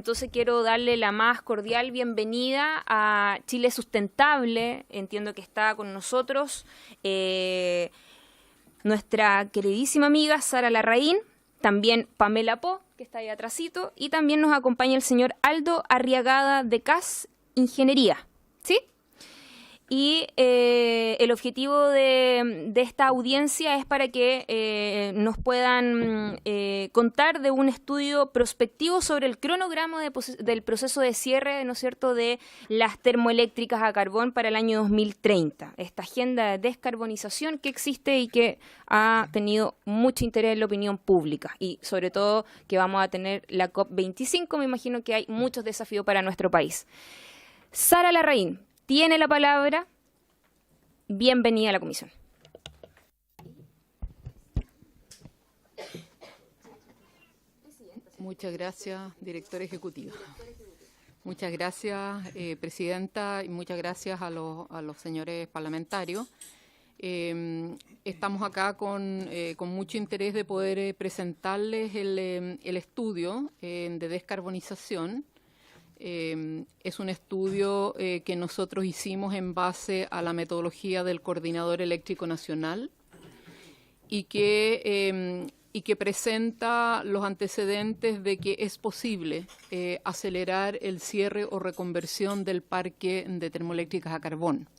entonces quiero darle la más cordial bienvenida a Chile Sustentable. Entiendo que está con nosotros nuestra queridísima amiga Sara Larraín, también Pamela Po, que está ahí atrásito, y también nos acompaña el señor Aldo Arriagada de CAS Ingeniería, ¿sí? Y el objetivo de esta audiencia es para que nos puedan contar de un estudio prospectivo sobre el cronograma del proceso de cierre, ¿no es cierto?, de las termoeléctricas a carbón para el año 2030. Esta agenda de descarbonización que existe y que ha tenido mucho interés en la opinión pública. Y sobre todo que vamos a tener la COP25, me imagino que hay muchos desafíos para nuestro país. Sara Larraín tiene la palabra. Bienvenida a la comisión. Muchas gracias, directora ejecutiva. Muchas gracias, presidenta, y muchas gracias a los señores parlamentarios. Estamos acá con mucho interés de poder presentarles el estudio de descarbonización. Es un estudio que nosotros hicimos en base a la metodología del Coordinador Eléctrico Nacional y que presenta los antecedentes de que es posible acelerar el cierre o reconversión del parque de termoeléctricas a carbón.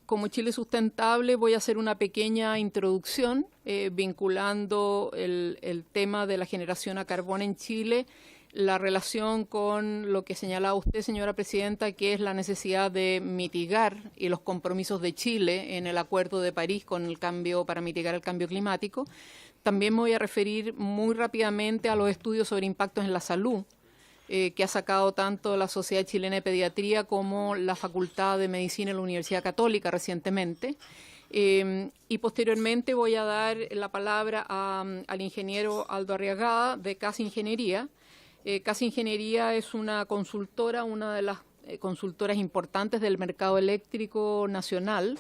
Como Chile Sustentable voy a hacer una pequeña introducción vinculando el tema de la generación a carbón en Chile, la relación con lo que señalaba usted, señora presidenta, que es la necesidad de mitigar y los compromisos de Chile en el Acuerdo de París con el cambio para mitigar el cambio climático. También me voy a referir muy rápidamente a los estudios sobre impactos en la salud que ha sacado tanto la Sociedad Chilena de Pediatría como la Facultad de Medicina de la Universidad Católica recientemente. Y posteriormente voy a dar la palabra al ingeniero Aldo Arriagada de CAS Ingeniería. CAS Ingeniería es una consultora, una de las consultoras importantes del mercado eléctrico nacional.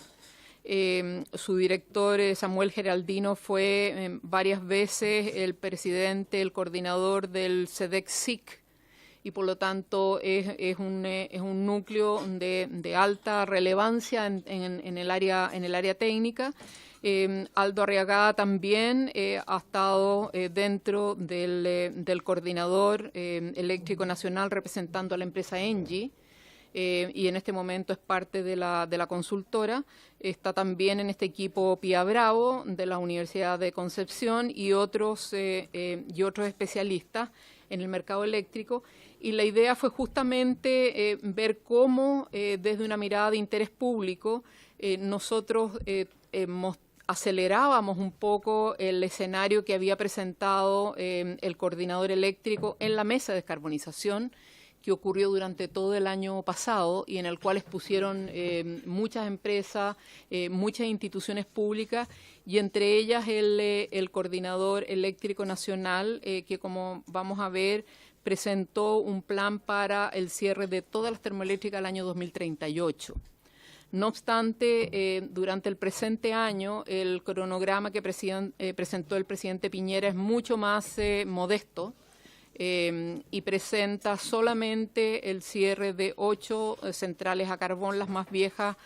Su director, Samuel Geraldino, fue varias veces el presidente, el coordinador del CEDEC-SIC, y por lo tanto es un núcleo de alta relevancia en el área técnica. Aldo Arriagada también ha estado dentro del Coordinador Eléctrico Nacional representando a la empresa ENGIE y en este momento es parte de la consultora. Está también en este equipo Pía Bravo de la Universidad de Concepción y otros especialistas en el mercado eléctrico. Y la idea fue justamente ver cómo desde una mirada de interés público nosotros acelerábamos un poco el escenario que había presentado el coordinador eléctrico en la mesa de descarbonización que ocurrió durante todo el año pasado y en el cual expusieron muchas empresas, muchas instituciones públicas y entre ellas el Coordinador Eléctrico Nacional que, como vamos a ver, presentó un plan para el cierre de todas las termoeléctricas al año 2038. No obstante, durante el presente año, el cronograma que presentó el presidente Piñera es mucho más modesto y presenta solamente el cierre de 8 centrales a carbón, las más viejas,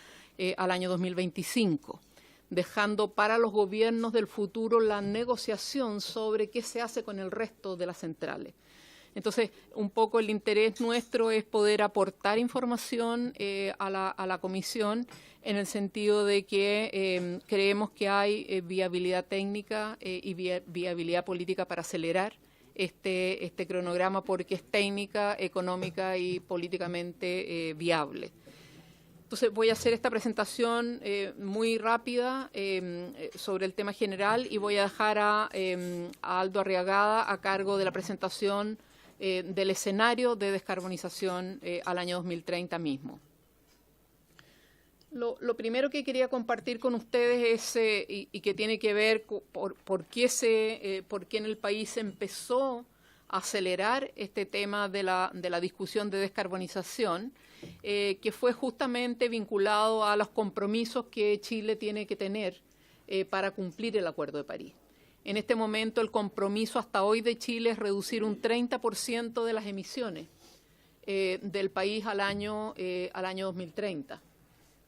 al año 2025, dejando para los gobiernos del futuro la negociación sobre qué se hace con el resto de las centrales. Entonces, un poco el interés nuestro es poder aportar información a la comisión en el sentido de que creemos que hay viabilidad técnica y viabilidad política para acelerar este cronograma porque es técnica, económica y políticamente viable. Entonces voy a hacer esta presentación muy rápida sobre el tema general y voy a dejar a Aldo Arriagada a cargo de la presentación del escenario de descarbonización al año 2030 mismo. Lo primero que quería compartir con ustedes es, y que tiene que ver por qué en el país se empezó a acelerar este tema de la discusión de descarbonización, que fue justamente vinculado a los compromisos que Chile tiene que tener para cumplir el Acuerdo de París. En este momento el compromiso hasta hoy de Chile es reducir un 30% de las emisiones del país al año 2030,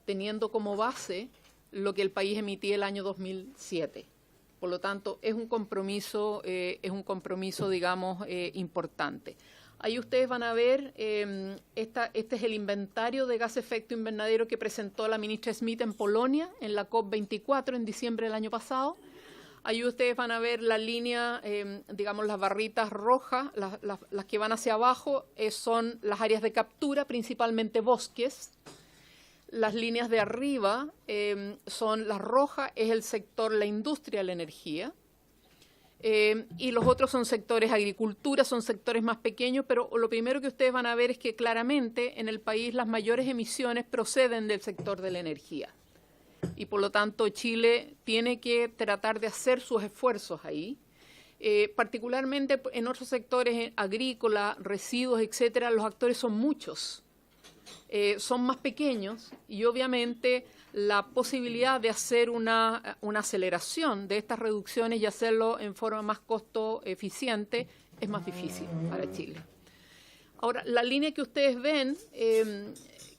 teniendo como base lo que el país emitía el año 2007. Por lo tanto, es un compromiso, digamos, importante. Ahí ustedes van a ver, este es el inventario de gas efecto invernadero que presentó la ministra Schmidt en Polonia, en la COP24 en diciembre del año pasado. Ahí ustedes van a ver la línea, digamos, las barritas rojas, las que van hacia abajo son las áreas de captura, principalmente bosques. Las líneas de arriba son las rojas, es el sector, la industria de la energía. Y los otros son sectores agricultura, son sectores más pequeños, pero lo primero que ustedes van a ver es que claramente en el país las mayores emisiones proceden del sector de la energía. Y por lo tanto Chile tiene que tratar de hacer sus esfuerzos ahí. Particularmente en otros sectores agrícola, residuos, etcétera, los actores son muchos. Son más pequeños y obviamente la posibilidad de hacer una aceleración de estas reducciones y hacerlo en forma más costo eficiente es más difícil para Chile. Ahora, la línea que ustedes ven,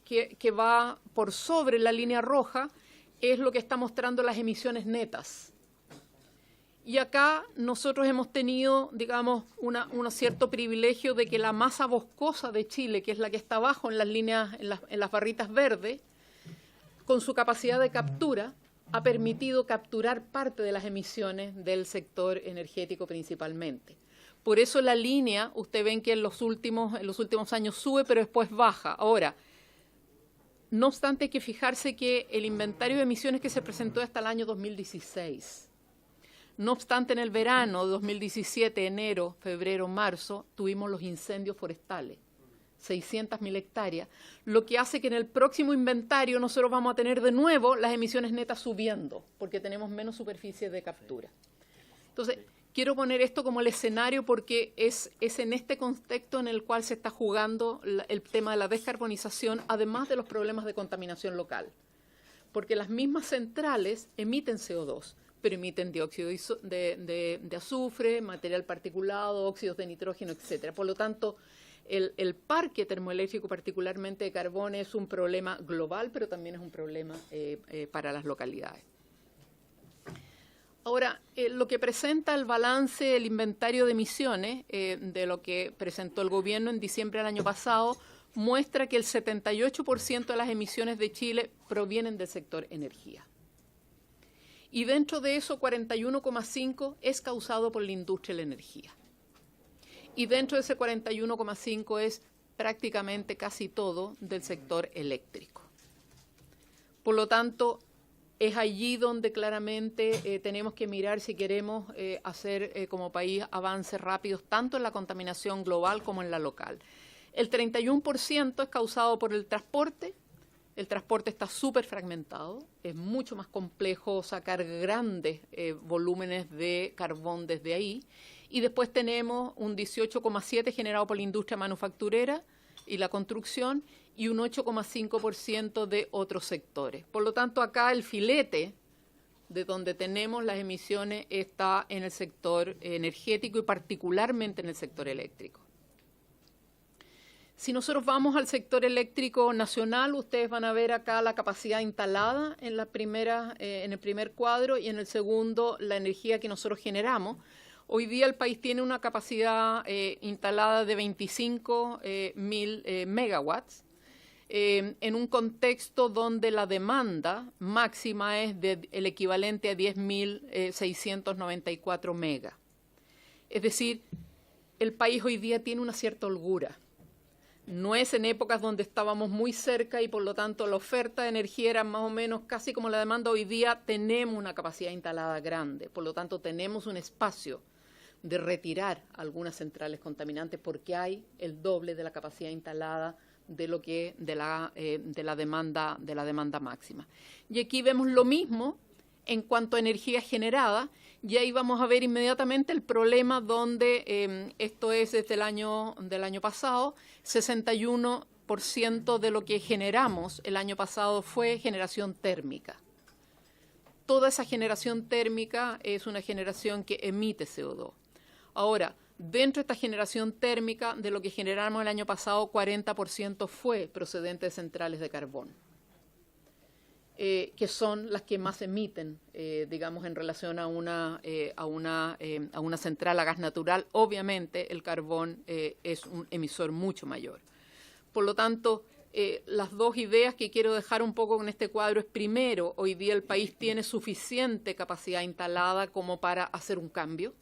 que va por sobre la línea roja, es lo que está mostrando las emisiones netas. Y acá nosotros hemos tenido, digamos, un cierto privilegio de que la masa boscosa de Chile, que es la que está abajo en las líneas, en las barritas verdes, con su capacidad de captura, ha permitido capturar parte de las emisiones del sector energético principalmente. Por eso la línea, ustedes ven que en los últimos años sube, pero después baja. Ahora, no obstante, hay que fijarse que el inventario de emisiones que se presentó hasta el año 2016. No obstante, en el verano de 2017, enero, febrero, marzo, tuvimos los incendios forestales, 600.000 hectáreas, lo que hace que en el próximo inventario nosotros vamos a tener de nuevo las emisiones netas subiendo, porque tenemos menos superficie de captura. Entonces, quiero poner esto como el escenario porque es en este contexto en el cual se está jugando el tema de la descarbonización, además de los problemas de contaminación local. Porque las mismas centrales emiten CO2, pero emiten dióxido de azufre, material particulado, óxidos de nitrógeno, etcétera. Por lo tanto, el parque termoeléctrico, particularmente de carbón, es un problema global, pero también es un problema para las localidades. Ahora, lo que presenta el balance, el inventario de emisiones de lo que presentó el gobierno en diciembre del año pasado, muestra que el 78% de las emisiones de Chile provienen del sector energía. Y dentro de eso, 41,5% es causado por la industria de la energía. Y dentro de ese 41,5% es prácticamente casi todo del sector eléctrico. Por lo tanto, es allí donde claramente tenemos que mirar si queremos hacer como país avances rápidos, tanto en la contaminación global como en la local. El 31% es causado por el transporte. El transporte está súper fragmentado, es mucho más complejo sacar grandes volúmenes de carbón desde ahí. Y después tenemos un 18,7% generado por la industria manufacturera y la construcción y un 8,5% de otros sectores. Por lo tanto, acá el filete de donde tenemos las emisiones está en el sector energético y particularmente en el sector eléctrico. Si nosotros vamos al sector eléctrico nacional, ustedes van a ver acá la capacidad instalada en el primer cuadro y en el segundo la energía que nosotros generamos. Hoy día el país tiene una capacidad instalada de 25.000 megawatts en un contexto donde la demanda máxima es el equivalente a 10.694 megas. Es decir, el país hoy día tiene una cierta holgura. No es en épocas donde estábamos muy cerca y por lo tanto la oferta de energía era más o menos casi como la demanda. Hoy día tenemos una capacidad instalada grande, por lo tanto tenemos un espacio de retirar algunas centrales contaminantes porque hay el doble de la capacidad instalada de lo que de la demanda máxima. Y aquí vemos lo mismo en cuanto a energía generada, y ahí vamos a ver inmediatamente el problema donde esto es desde del año pasado, 61% de lo que generamos el año pasado fue generación térmica. toda esa generación térmica es una generación que emite CO2. Ahora, dentro de esta generación térmica, de lo que generamos el año pasado, 40% fue procedente de centrales de carbón, que son las que más emiten, digamos, en relación a una central a gas natural. Obviamente, el carbón es un emisor mucho mayor. Por lo tanto, las dos ideas que quiero dejar un poco con este cuadro es, primero, hoy día el país tiene suficiente capacidad instalada como para hacer un cambio.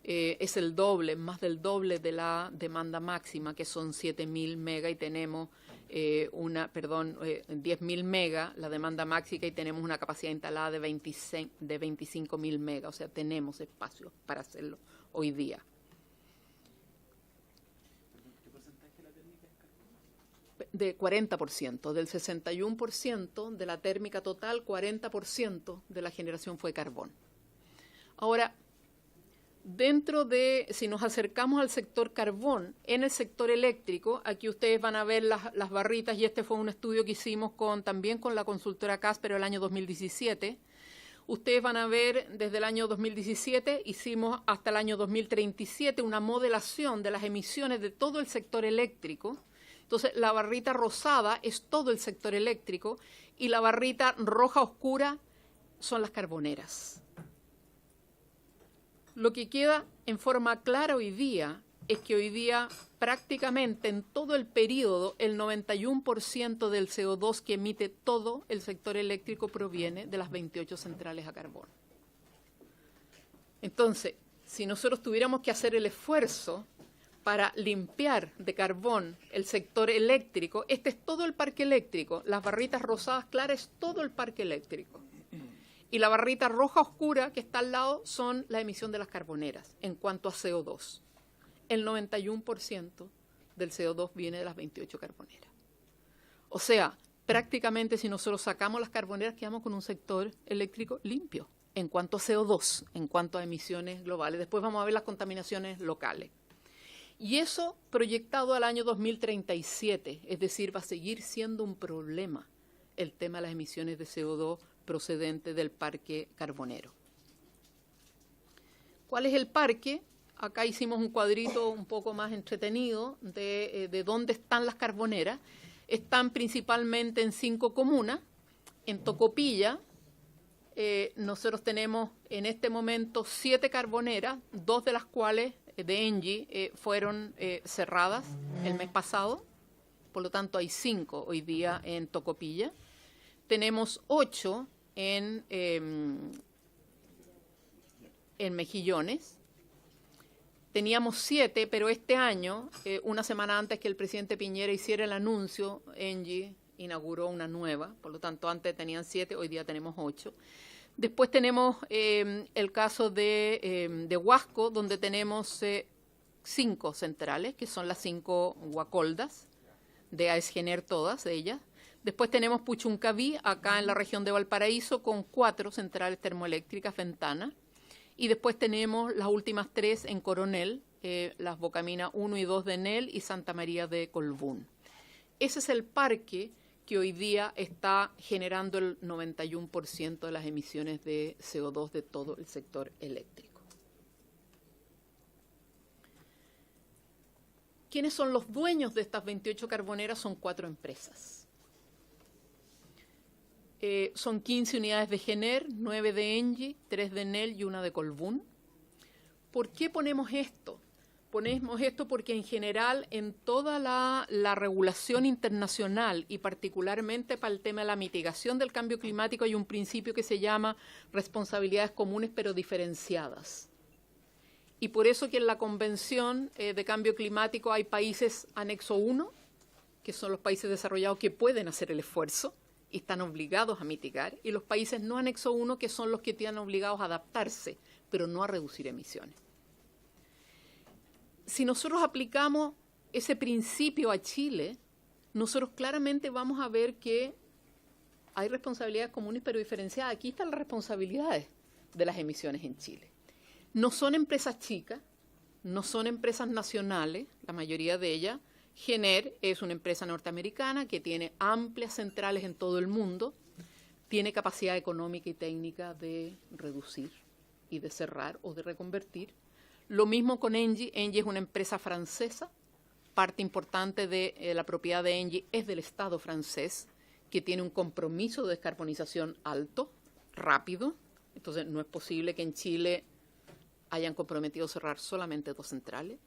Es el doble, más del doble de la demanda máxima, que son 7.000 megas, y tenemos 10.000 megas, la demanda máxima, y tenemos una capacidad instalada de 25.000 megas, o sea, tenemos espacio para hacerlo hoy día. ¿Qué porcentaje de la térmica es carbón? De 40%, del 61% de la térmica total, 40% de la generación fue carbón. Ahora, dentro de, si nos acercamos al sector carbón, en el sector eléctrico, aquí ustedes van a ver las barritas, y este fue un estudio que hicimos también con la consultora Casper el año 2017. Ustedes van a ver desde el año 2017, hicimos hasta el año 2037 una modelación de las emisiones de todo el sector eléctrico. Entonces, la barrita rosada es todo el sector eléctrico y la barrita roja oscura son las carboneras. Lo que queda en forma clara hoy día es que hoy día prácticamente en todo el periodo el 91% del CO2 que emite todo el sector eléctrico proviene de las 28 centrales a carbón. Entonces, si nosotros tuviéramos que hacer el esfuerzo para limpiar de carbón el sector eléctrico, este es todo el parque eléctrico, las barritas rosadas claras es todo el parque eléctrico. Y la barrita roja oscura que está al lado son la emisión de las carboneras en cuanto a CO2. El 91% del CO2 viene de las 28 carboneras. O sea, prácticamente si nosotros sacamos las carboneras quedamos con un sector eléctrico limpio en cuanto a CO2, en cuanto a emisiones globales. Después vamos a ver las contaminaciones locales. Y eso proyectado al año 2037, es decir, va a seguir siendo un problema el tema de las emisiones de CO2 procedente del parque carbonero. ¿Cuál es el parque? Acá hicimos un cuadrito un poco más entretenido de dónde están las carboneras. Están principalmente en 5 comunas. En Tocopilla, nosotros tenemos en este momento 7 carboneras, 2 de las cuales de Engie fueron cerradas el mes pasado. Por lo tanto, hay 5 hoy día en Tocopilla. Tenemos 8 en Mejillones. Teníamos 7, pero este año, una semana antes que el presidente Piñera hiciera el anuncio, Engie inauguró una nueva. Por lo tanto, antes tenían 7, hoy día tenemos 8. Después tenemos el caso de Huasco, donde tenemos 5 centrales, que son las 5 Guacoldas, de AESGener todas ellas. Después tenemos Puchuncaví, acá en la región de Valparaíso, con 4 centrales termoeléctricas Ventana. Y después tenemos las últimas 3 en Coronel, las Bocamina 1 y 2 de Enel y Santa María de Colbún. Ese es el parque que hoy día está generando el 91% de las emisiones de CO2 de todo el sector eléctrico. ¿Quiénes son los dueños de estas 28 carboneras? Son 4 empresas. Son 15 unidades de Gener, 9 de Engie, 3 de Enel y 1 de Colbún. ¿Por qué ponemos esto? Ponemos esto porque en general en toda la regulación internacional y particularmente para el tema de la mitigación del cambio climático hay un principio que se llama responsabilidades comunes pero diferenciadas. Y por eso que en la Convención de Cambio Climático hay países anexo 1, que son los países desarrollados que pueden hacer el esfuerzo y están obligados a mitigar, y los países no anexo 1, que son los que están obligados a adaptarse, pero no a reducir emisiones. Si nosotros aplicamos ese principio a Chile, nosotros claramente vamos a ver que hay responsabilidades comunes pero diferenciadas. Aquí están las responsabilidades de las emisiones en Chile. No son empresas chicas, no son empresas nacionales, la mayoría de ellas. Gener es una empresa norteamericana que tiene amplias centrales en todo el mundo. tiene capacidad económica y técnica de reducir y de cerrar o de reconvertir. Lo mismo con Engie. Engie es una empresa francesa. Parte importante de la propiedad de Engie es del Estado francés, que tiene un compromiso de descarbonización alto, rápido. Entonces, no es posible que en Chile hayan comprometido cerrar solamente 2 centrales.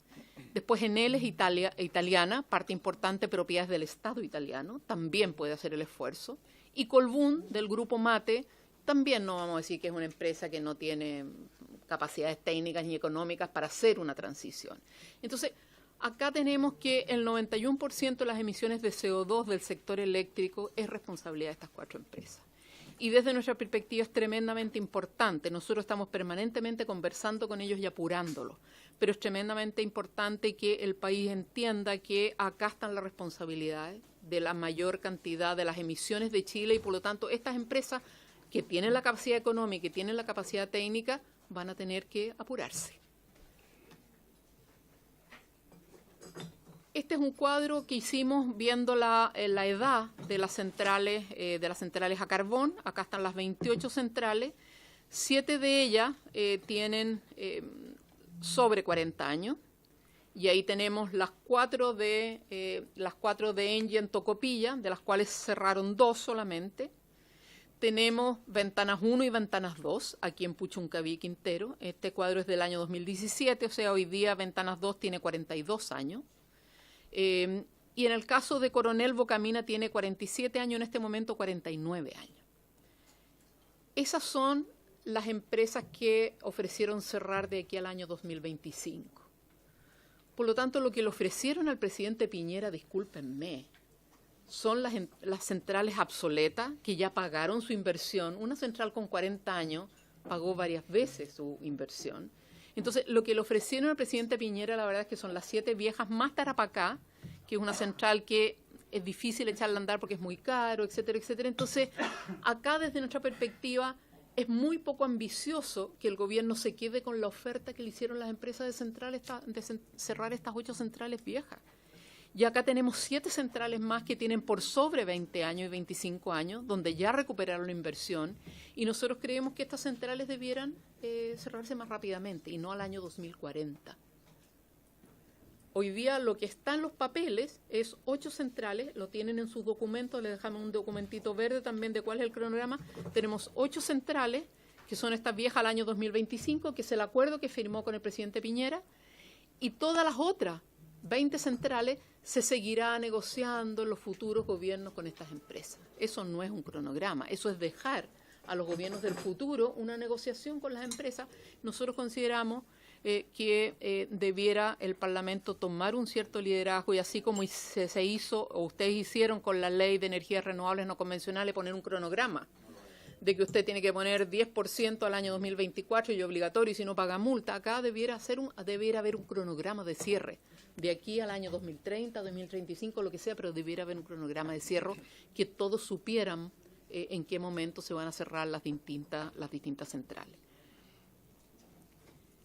Después, Enel es italiana, parte importante, propiedades del Estado italiano, también puede hacer el esfuerzo. Y Colbún, del grupo Mate, también no vamos a decir que es una empresa que no tiene capacidades técnicas ni económicas para hacer una transición. Entonces, acá tenemos que el 91% de las emisiones de CO2 del sector eléctrico es responsabilidad de estas 4 empresas. Y desde nuestra perspectiva es tremendamente importante. Nosotros estamos permanentemente conversando con ellos y apurándolos. Pero es tremendamente importante que el país entienda que acá están las responsabilidades de la mayor cantidad de las emisiones de Chile y, por lo tanto, estas empresas que tienen la capacidad económica y tienen la capacidad técnica van a tener que apurarse. Este es un cuadro que hicimos viendo la edad de las centrales a carbón. Acá están las 28 centrales. 7 de ellas tienen sobre 40 años. Y ahí tenemos las 4 de Engie en Tocopilla, de las cuales cerraron 2 solamente. Tenemos Ventanas 1 y Ventanas 2 aquí en Puchuncaví, Quintero. Este cuadro es del año 2017, o sea, hoy día Ventanas 2 tiene 42 años. Y en el caso de Coronel Bocamina tiene 47 años, en este momento 49 años. Esas son las empresas que ofrecieron cerrar de aquí al año 2025. Por lo tanto, lo que le ofrecieron al presidente Piñera, discúlpenme, son las centrales obsoletas que ya pagaron su inversión. Una central con 40 años pagó varias veces su inversión. Entonces, lo que le ofrecieron al presidente Piñera, la verdad es que son las 7 viejas más Tarapacá, que es una central que es difícil echarla a andar porque es muy caro, etcétera, etcétera. Entonces, acá desde nuestra perspectiva es muy poco ambicioso que el gobierno se quede con la oferta que le hicieron las empresas de cerrar estas 8 centrales viejas. Y acá tenemos 7 centrales más que tienen por sobre 20 años y 25 años, donde ya recuperaron la inversión, y nosotros creemos que estas centrales debieran cerrarse más rápidamente y no al año 2040. Hoy día lo que está en los papeles es 8 centrales, lo tienen en sus documentos, les dejamos un documentito verde también de cuál es el cronograma. Tenemos 8 centrales, que son estas viejas al año 2025, que es el acuerdo que firmó con el presidente Piñera, y todas las otras 20 centrales se seguirá negociando en los futuros gobiernos con estas empresas. Eso no es un cronograma, eso es dejar a los gobiernos del futuro una negociación con las empresas. Nosotros consideramos que debiera el Parlamento tomar un cierto liderazgo y así como se hizo o ustedes hicieron con la ley de energías renovables no convencionales, poner un cronograma de que usted tiene que poner 10% al año 2024 y obligatorio y si no paga multa. Acá debiera haber un cronograma de cierre de aquí al año 2030, 2035, lo que sea, pero debiera haber un cronograma de cierre que todos supieran en qué momento se van a cerrar las distintas centrales.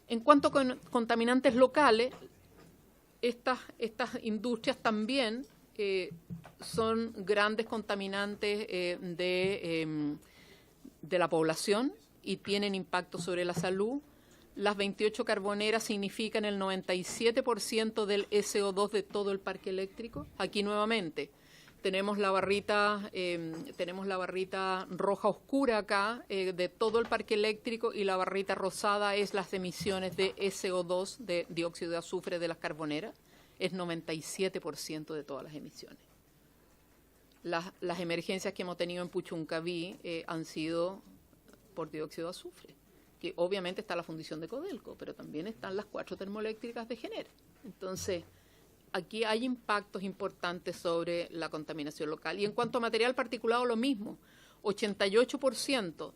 En cuanto a contaminantes locales, estas industrias también son grandes contaminantes de la población y tienen impacto sobre la salud. Las 28 carboneras significan el 97% del SO2 de todo el parque eléctrico. Aquí nuevamente tenemos la barrita roja oscura acá de todo el parque eléctrico y la barrita rosada es las emisiones de SO2, de dióxido de azufre de las carboneras. Es 97% de todas las emisiones. Las emergencias que hemos tenido en Puchuncaví han sido por dióxido de azufre, que obviamente está la fundición de Codelco, pero también están las 4 termoeléctricas de Genera. Entonces, aquí hay impactos importantes sobre la contaminación local. Y en cuanto a material particulado, lo mismo. 88%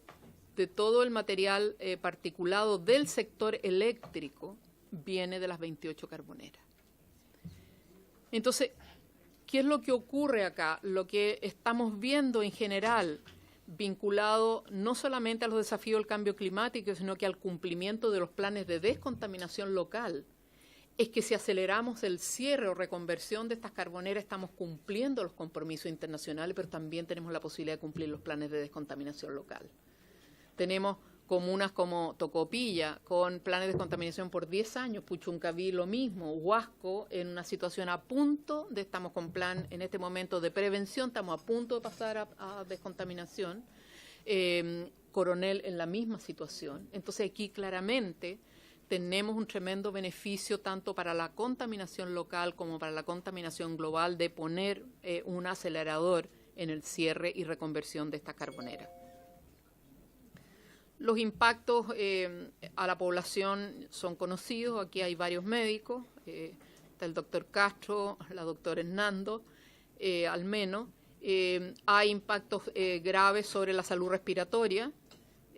de todo el material particulado del sector eléctrico viene de las 28 carboneras. Entonces, ¿qué es lo que ocurre acá? Lo que estamos viendo en general, vinculado no solamente a los desafíos del cambio climático, sino que al cumplimiento de los planes de descontaminación local, es que si aceleramos el cierre o reconversión de estas carboneras, estamos cumpliendo los compromisos internacionales, pero también tenemos la posibilidad de cumplir los planes de descontaminación local. Tenemos comunas como Tocopilla, con planes de descontaminación por 10 años, Puchuncaví lo mismo, Huasco, en una situación a punto estamos con plan en este momento de prevención, estamos a punto de pasar a descontaminación, Coronel en la misma situación. Entonces aquí claramente tenemos un tremendo beneficio tanto para la contaminación local como para la contaminación global de poner un acelerador en el cierre y reconversión de esta carbonera. Los impactos a la población son conocidos, aquí hay varios médicos, está el doctor Castro, la doctora Hernando, al menos. Hay impactos graves sobre la salud respiratoria.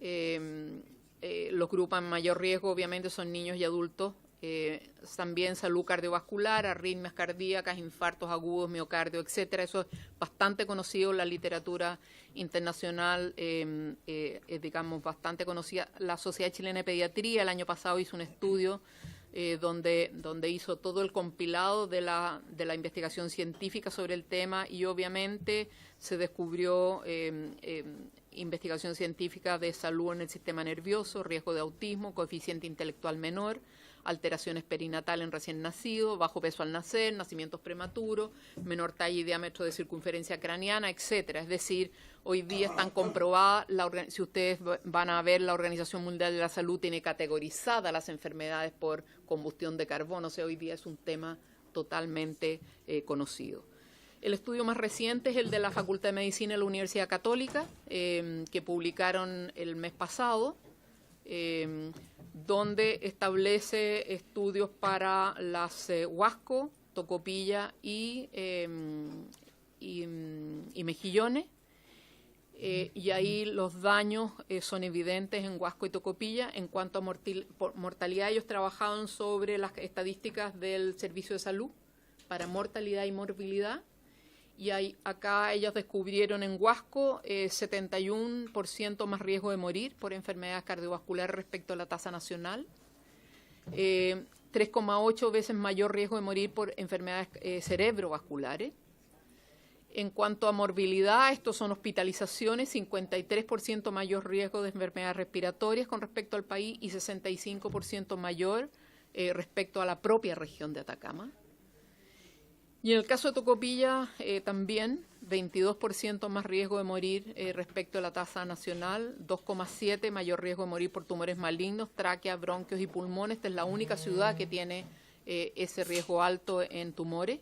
Los grupos en mayor riesgo obviamente son niños y adultos, también salud cardiovascular, arritmias cardíacas, infartos agudos, miocardio, etcétera. Eso es bastante conocido en la literatura internacional, digamos, bastante conocida. La Sociedad Chilena de Pediatría el año pasado hizo un estudio donde hizo todo el compilado de la investigación científica sobre el tema y obviamente se descubrió investigación científica de salud en el sistema nervioso, riesgo de autismo, coeficiente intelectual menor, alteraciones perinatales en recién nacido, bajo peso al nacer, nacimientos prematuros, menor talla y diámetro de circunferencia craneana, etcétera. Es decir, hoy día están comprobadas, si ustedes van a ver, la Organización Mundial de la Salud tiene categorizadas las enfermedades por combustión de carbono, o sea, hoy día es un tema totalmente conocido. El estudio más reciente es el de la Facultad de Medicina de la Universidad Católica, que publicaron el mes pasado, donde establece estudios para las Huasco, Tocopilla y Mejillones, y ahí los daños son evidentes en Huasco y Tocopilla. En cuanto a mortalidad, ellos trabajaron sobre las estadísticas del Servicio de Salud para mortalidad y morbilidad. Y acá ellos descubrieron en Huasco 71% más riesgo de morir por enfermedades cardiovasculares respecto a la tasa nacional, 3,8 veces mayor riesgo de morir por enfermedades cerebrovasculares. En cuanto a morbilidad, estos son hospitalizaciones, 53% mayor riesgo de enfermedades respiratorias con respecto al país y 65% mayor respecto a la propia región de Atacama. Y en el caso de Tocopilla también 22% más riesgo de morir respecto a la tasa nacional, 2,7 mayor riesgo de morir por tumores malignos, tráquea, bronquios y pulmones. Esta es la única ciudad que tiene ese riesgo alto en tumores.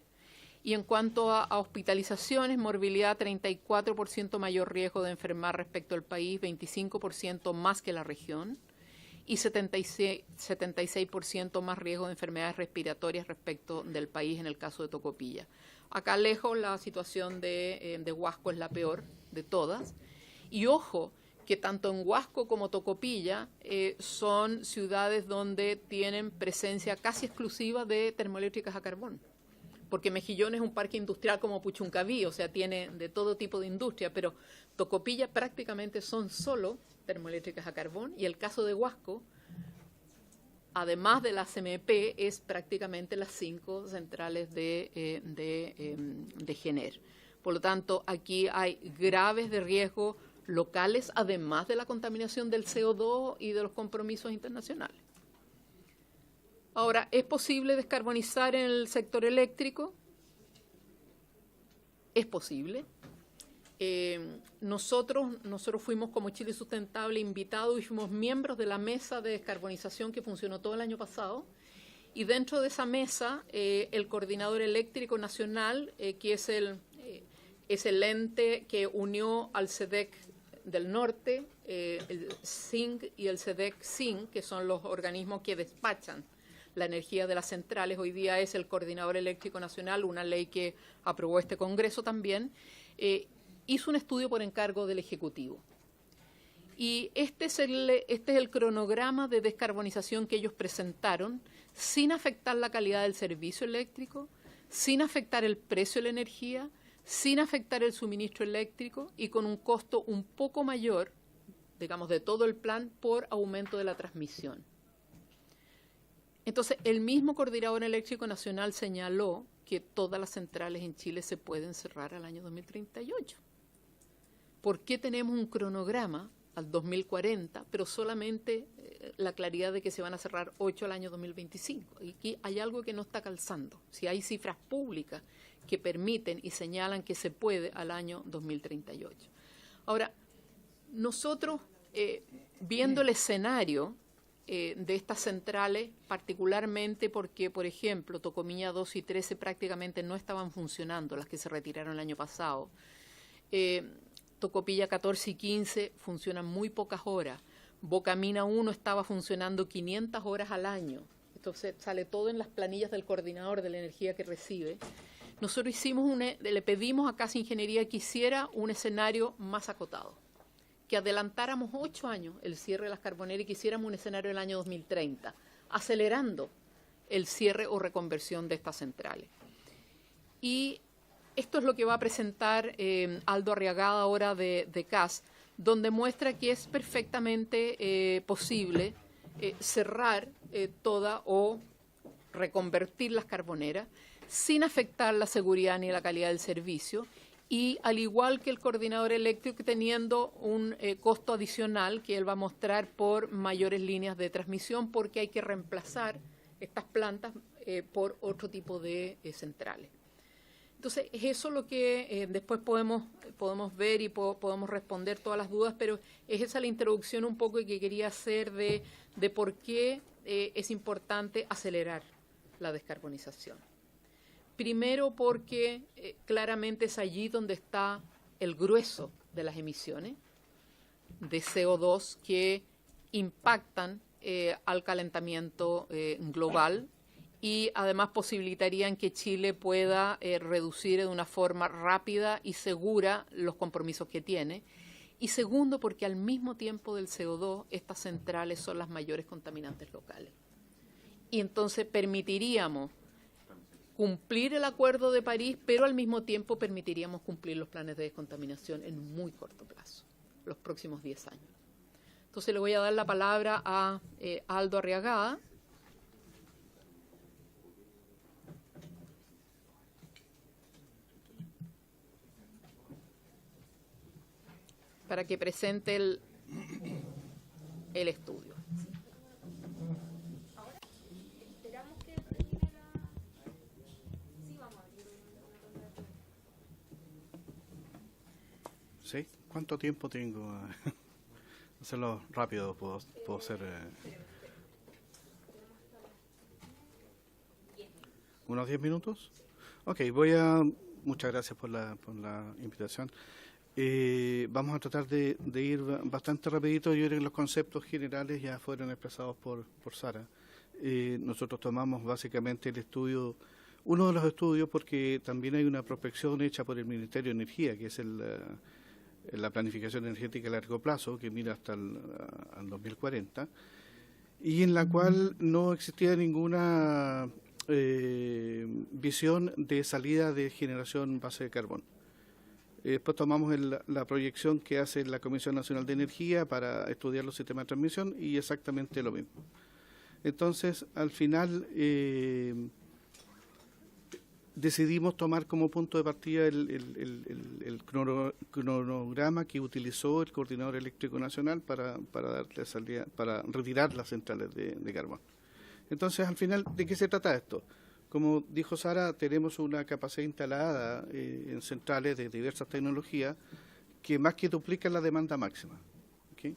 Y en cuanto a hospitalizaciones, morbilidad 34% mayor riesgo de enfermar respecto al país, 25% más que la región. Y 76% más riesgo de enfermedades respiratorias respecto del país en el caso de Tocopilla. Acá lejos la situación de Huasco es la peor de todas. Y ojo, que tanto en Huasco como Tocopilla son ciudades donde tienen presencia casi exclusiva de termoeléctricas a carbón. Porque Mejillones es un parque industrial como Puchuncaví, o sea, tiene de todo tipo de industria, pero Tocopilla prácticamente son solo termoeléctricas a carbón, y el caso de Huasco, además de la CMP, es prácticamente las 5 centrales de GENER. Por lo tanto, aquí hay graves de riesgo locales, además de la contaminación del CO2 y de los compromisos internacionales. Ahora, ¿es posible descarbonizar en el sector eléctrico? Es posible. Nosotros fuimos como Chile Sustentable invitados y fuimos miembros de la mesa de descarbonización que funcionó todo el año pasado, y dentro de esa mesa el Coordinador Eléctrico Nacional, que es el ente que unió al CEDEC del Norte, el CINC y el CEDEC-SIN, que son los organismos que despachan la energía de las centrales, hoy día es el Coordinador Eléctrico Nacional, una ley que aprobó este Congreso también, hizo un estudio por encargo del Ejecutivo. Y este es el cronograma de descarbonización que ellos presentaron, sin afectar la calidad del servicio eléctrico, sin afectar el precio de la energía, sin afectar el suministro eléctrico y con un costo un poco mayor, digamos, de todo el plan por aumento de la transmisión. Entonces, el mismo Coordinador Eléctrico Nacional señaló que todas las centrales en Chile se pueden cerrar al año 2038. ¿Por qué tenemos un cronograma al 2040, pero solamente la claridad de que se van a cerrar 8 al año 2025? Y aquí hay algo que no está calzando. Si hay cifras públicas que permiten y señalan que se puede al año 2038. Ahora, nosotros, viendo el escenario de estas centrales, particularmente porque, por ejemplo, Tocomiña 2 y 13 prácticamente no estaban funcionando, las que se retiraron el año pasado. Tocopilla 14 y 15 funcionan muy pocas horas. Bocamina 1 estaba funcionando 500 horas al año. Esto sale todo en las planillas del coordinador de la energía que recibe. Nosotros le pedimos a Casa Ingeniería que hiciera un escenario más acotado, que adelantáramos 8 años el cierre de las carboneras y que hiciéramos un escenario del año 2030, acelerando el cierre o reconversión de estas centrales. Y esto es lo que va a presentar Aldo Arriagada ahora de CAS, donde muestra que es perfectamente posible cerrar toda o reconvertir las carboneras sin afectar la seguridad ni la calidad del servicio, y al igual que el coordinador eléctrico, teniendo un costo adicional que él va a mostrar por mayores líneas de transmisión, porque hay que reemplazar estas plantas por otro tipo de centrales. Entonces, es eso lo que después podemos ver y podemos responder todas las dudas, pero es esa la introducción un poco que quería hacer de por qué es importante acelerar la descarbonización. Primero porque claramente es allí donde está el grueso de las emisiones de CO2 que impactan al calentamiento global, y además posibilitarían que Chile pueda reducir de una forma rápida y segura los compromisos que tiene. Y segundo, porque al mismo tiempo del CO2, estas centrales son las mayores contaminantes locales. Y entonces permitiríamos cumplir el Acuerdo de París, pero al mismo tiempo permitiríamos cumplir los planes de descontaminación en muy corto plazo, los próximos 10 años. Entonces le voy a dar la palabra a Aldo Arriagada, para que presente el estudio. ¿Sí? ¿Cuánto tiempo tengo? Hacerlo rápido, puedo hacer unos 10 minutos. Ok, muchas gracias por la invitación. Vamos a tratar de ir bastante rapidito. Yo creo que los conceptos generales ya fueron expresados por Sara. Nosotros tomamos básicamente el estudio, uno de los estudios, porque también hay una prospección hecha por el Ministerio de Energía, que es la planificación energética a largo plazo, que mira hasta al 2040, y en la cual no existía ninguna visión de salida de generación base de carbón. Después tomamos la proyección que hace la Comisión Nacional de Energía para estudiar los sistemas de transmisión y exactamente lo mismo. Entonces, al final, decidimos tomar como punto de partida el cronograma que utilizó el Coordinador Eléctrico Nacional para darle salida, para retirar las centrales de carbón. Entonces, al final, ¿de qué se trata esto? Como dijo Sara, tenemos una capacidad instalada en centrales de diversas tecnologías que más que duplican la demanda máxima. ¿Okay?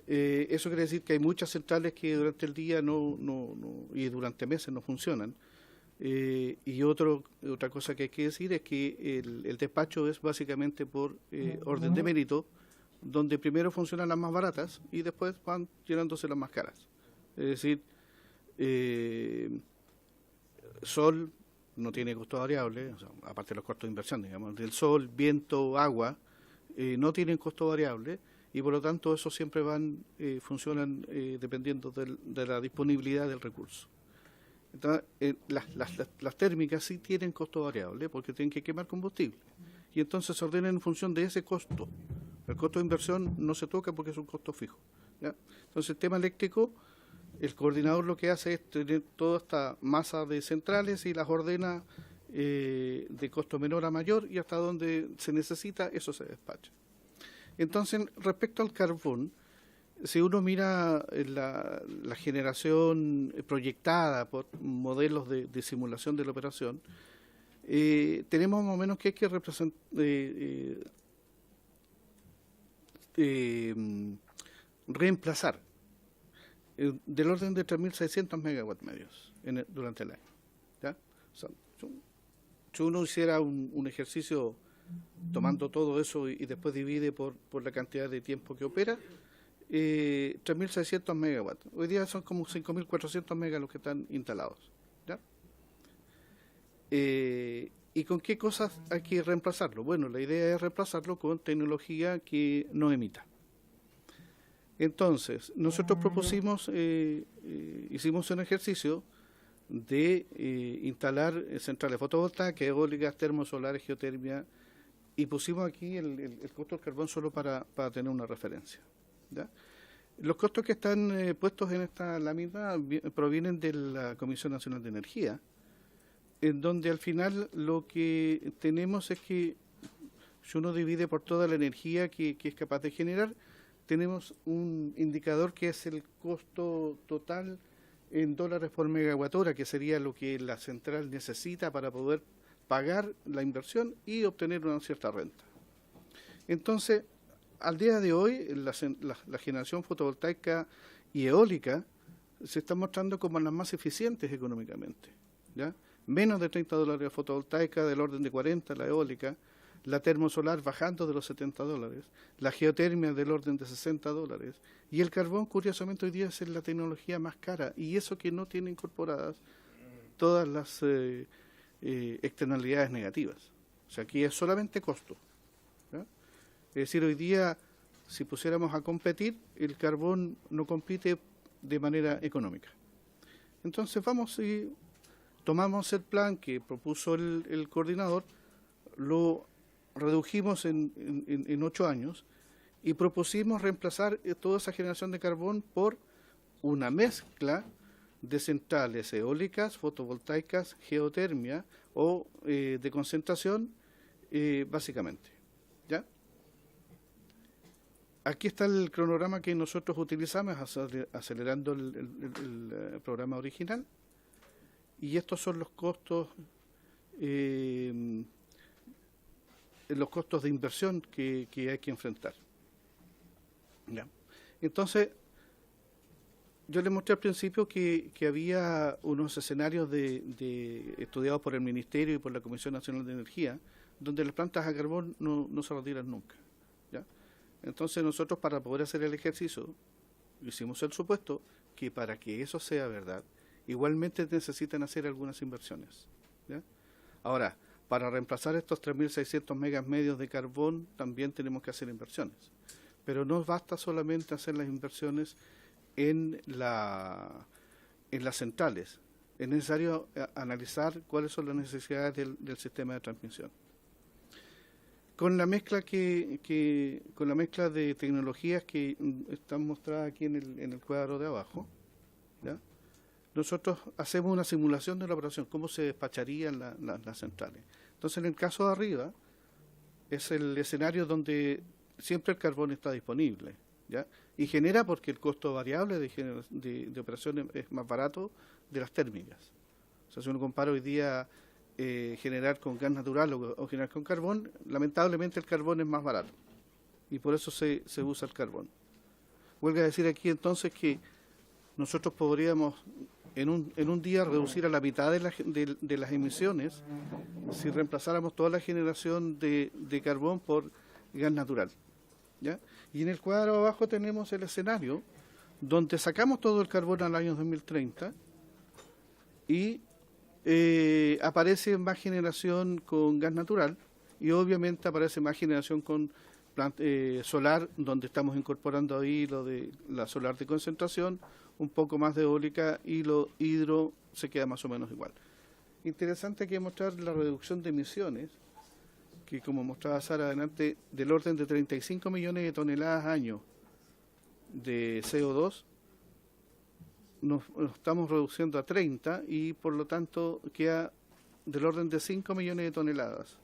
Eso quiere decir que hay muchas centrales que durante el día y durante meses no funcionan. Y otra cosa que hay que decir es que el despacho es básicamente por orden de mérito, donde primero funcionan las más baratas y después van llenándose las más caras. Es decir, sol no tiene costo variable, o sea, aparte de los costos de inversión, digamos, del sol, viento, agua, no tienen costo variable, y por lo tanto eso siempre funcionan dependiendo de la disponibilidad del recurso. Entonces, las térmicas sí tienen costo variable porque tienen que quemar combustible, y entonces se ordenan en función de ese costo. El costo de inversión no se toca porque es un costo fijo, ¿ya? Entonces el tema eléctrico El coordinador lo que hace es tener toda esta masa de centrales y las ordena de costo menor a mayor, y hasta donde se necesita, eso se despacha. Entonces, respecto al carbón, si uno mira la generación proyectada por modelos de simulación de la operación, tenemos más o menos que hay que reemplazar del orden de 3.600 megawatts medios durante el año. ¿Ya? O sea, si uno hiciera un ejercicio tomando todo eso y después divide por la cantidad de tiempo que opera, 3.600 megawatts. Hoy día son como 5.400 megas los que están instalados. ¿Ya? ¿Y con qué cosas hay que reemplazarlo? Bueno, la idea es reemplazarlo con tecnología que no emita. Entonces, nosotros propusimos, hicimos un ejercicio de instalar centrales fotovoltaicas, eólicas, termosolares, geotermia, y pusimos aquí el costo del carbón solo para tener una referencia. ¿Ya? Los costos que están puestos en esta lámina provienen de la Comisión Nacional de Energía, en donde al final lo que tenemos es que si uno divide por toda la energía que es capaz de generar, tenemos un indicador que es el costo total en dólares por megawatt hora, que sería lo que la central necesita para poder pagar la inversión y obtener una cierta renta. Entonces, al día de hoy, la generación fotovoltaica y eólica se está mostrando como las más eficientes económicamente, ¿ya? Menos de $30 la fotovoltaica, del orden de 40 la eólica, la termosolar bajando de los $70, la geotermia del orden de $60, y el carbón, curiosamente, hoy día es la tecnología más cara, y eso que no tiene incorporadas todas las externalidades negativas. O sea, aquí es solamente costo, ¿ya? Es decir, hoy día, si pusiéramos a competir, el carbón no compite de manera económica. Entonces vamos y tomamos el plan que propuso el coordinador, lo redujimos en 8 años y propusimos reemplazar toda esa generación de carbón por una mezcla de centrales eólicas, fotovoltaicas, geotermia o de concentración, básicamente. ¿Ya? Aquí está el cronograma que nosotros utilizamos, acelerando el programa original, y estos son los costos de inversión que hay que enfrentar. ¿Ya? Entonces, yo les mostré al principio que había unos escenarios estudiados por el Ministerio y por la Comisión Nacional de Energía, donde las plantas a carbón no se retiran nunca. ¿Ya? Entonces nosotros, para poder hacer el ejercicio, hicimos el supuesto que para que eso sea verdad, igualmente necesitan hacer algunas inversiones. ¿Ya? Ahora, para reemplazar estos 3.600 megas medios de carbón, también tenemos que hacer inversiones. Pero no basta solamente hacer las inversiones en las centrales. Es necesario analizar cuáles son las necesidades del sistema de transmisión. Con la mezcla con la mezcla de tecnologías que están mostradas aquí en el cuadro de abajo, ¿ya? Nosotros hacemos una simulación de la operación, cómo se despacharían las centrales. Entonces, en el caso de arriba, es el escenario donde siempre el carbón está disponible, ¿ya? Y genera porque el costo variable de operación es más barato de las térmicas. O sea, si uno compara hoy día generar con gas natural o generar con carbón, lamentablemente el carbón es más barato, y por eso se usa el carbón. Huelga decir aquí entonces que nosotros podríamos en un día reducir a la mitad de las emisiones si reemplazáramos toda la generación de carbón por gas natural, ¿ya? Y en el cuadro abajo tenemos el escenario donde sacamos todo el carbón al año 2030 y aparece más generación con gas natural, y obviamente aparece más generación con solar, donde estamos incorporando ahí lo de la solar de concentración, un poco más de eólica, y lo hidro se queda más o menos igual. Interesante que mostrar la reducción de emisiones, que como mostraba Sara adelante, del orden de 35 millones de toneladas año de CO2, nos estamos reduciendo a 30 y por lo tanto queda del orden de 5 millones de toneladas.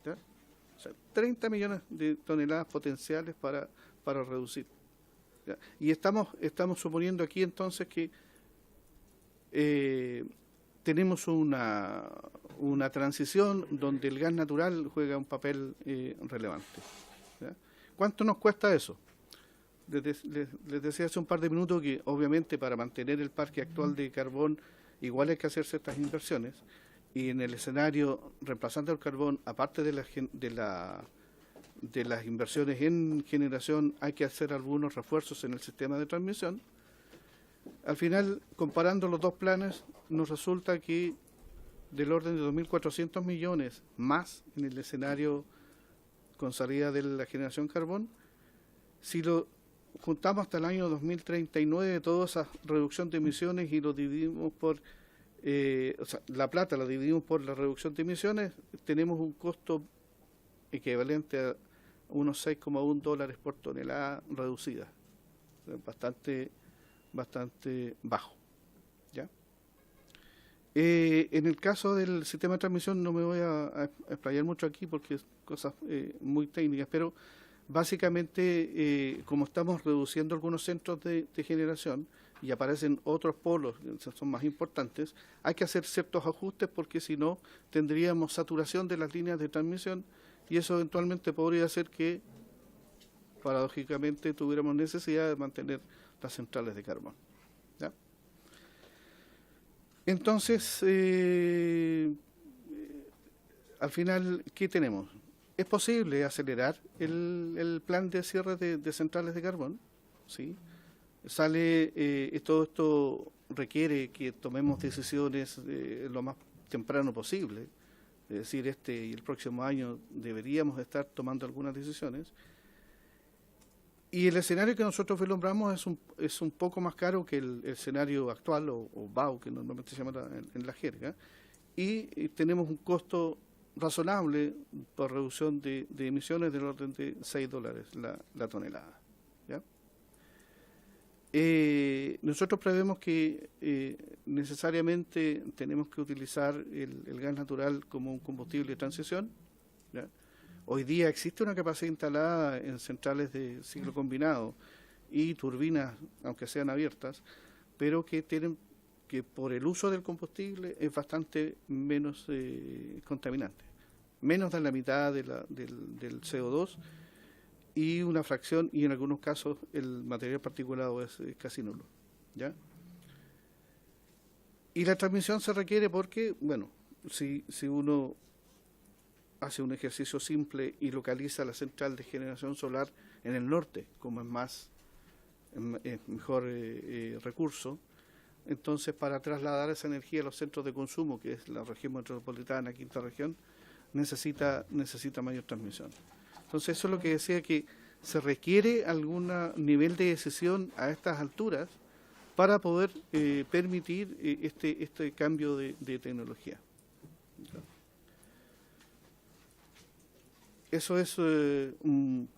¿Ya? O sea, 30 millones de toneladas potenciales para reducir. ¿Ya? Y estamos suponiendo aquí entonces que tenemos una transición donde el gas natural juega un papel relevante. ¿Ya? ¿Cuánto nos cuesta eso? Les decía hace un par de minutos que obviamente para mantener el parque actual de carbón igual hay que hacer ciertas inversiones, y en el escenario reemplazando el carbón, aparte de las inversiones en generación, hay que hacer algunos refuerzos en el sistema de transmisión. Al final, comparando los dos planes, nos resulta que del orden de 2.400 millones más en el escenario con salida de la generación carbón, si lo juntamos hasta el año 2039 toda esa reducción de emisiones y lo dividimos por, la plata la dividimos por la reducción de emisiones, tenemos un costo equivalente a unos $6,1 por tonelada reducida, bastante bajo. ¿Ya? En el caso del sistema de transmisión no me voy a explayar mucho aquí porque es cosas muy técnicas, pero básicamente como estamos reduciendo algunos centros de generación y aparecen otros polos que son más importantes, hay que hacer ciertos ajustes porque si no tendríamos saturación de las líneas de transmisión y eso eventualmente podría hacer que paradójicamente tuviéramos necesidad de mantener las centrales de carbón. ¿Ya? Entonces, al final, ¿qué tenemos? ¿Es posible acelerar el plan de cierre de centrales de carbón? ¿Sí? Todo esto requiere que tomemos decisiones lo más temprano posible. Es decir, este y el próximo año deberíamos estar tomando algunas decisiones. Y el escenario que nosotros vislumbramos es un poco más caro que el escenario actual, o BAU, que normalmente se llama en la jerga, y tenemos un costo razonable por reducción de emisiones del orden de $6 la tonelada. ¿Ya? Nosotros prevemos que necesariamente tenemos que utilizar el gas natural como un combustible de transición. ¿Ya? Hoy día existe una capacidad instalada en centrales de ciclo combinado y turbinas, aunque sean abiertas, pero que tienen que por el uso del combustible es bastante menos contaminante, menos de la mitad del CO2 y una fracción, y en algunos casos el material particulado es casi nulo. ¿Ya? Y la transmisión se requiere porque, bueno, si uno hace un ejercicio simple y localiza la central de generación solar en el norte, como es mejor recurso, entonces para trasladar esa energía a los centros de consumo, que es la región metropolitana, quinta región, necesita mayor transmisión. Entonces eso es lo que decía, que se requiere algún nivel de decisión a estas alturas para poder permitir este cambio de tecnología. Eso es un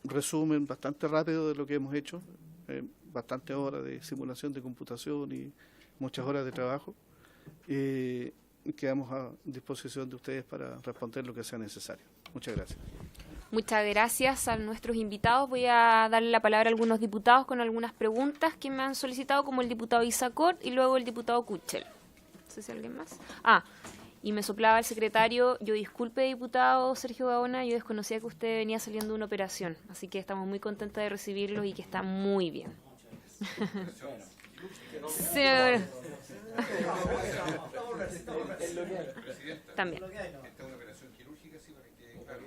resumen bastante rápido de lo que hemos hecho, bastantes horas de simulación de computación y muchas horas de trabajo. Quedamos a disposición de ustedes para responder lo que sea necesario. Muchas gracias. Muchas gracias a nuestros invitados. Voy a darle la palabra a algunos diputados con algunas preguntas que me han solicitado, como el diputado Isacort y luego el diputado Kuchel. No sé si alguien más. Y me soplaba el secretario: yo disculpe, diputado Sergio Gaona, yo desconocía que usted venía saliendo de una operación, así que estamos muy contentos de recibirlo y que está muy bien. Sí, también. Esta es una operación quirúrgica, sí, para que quede claro.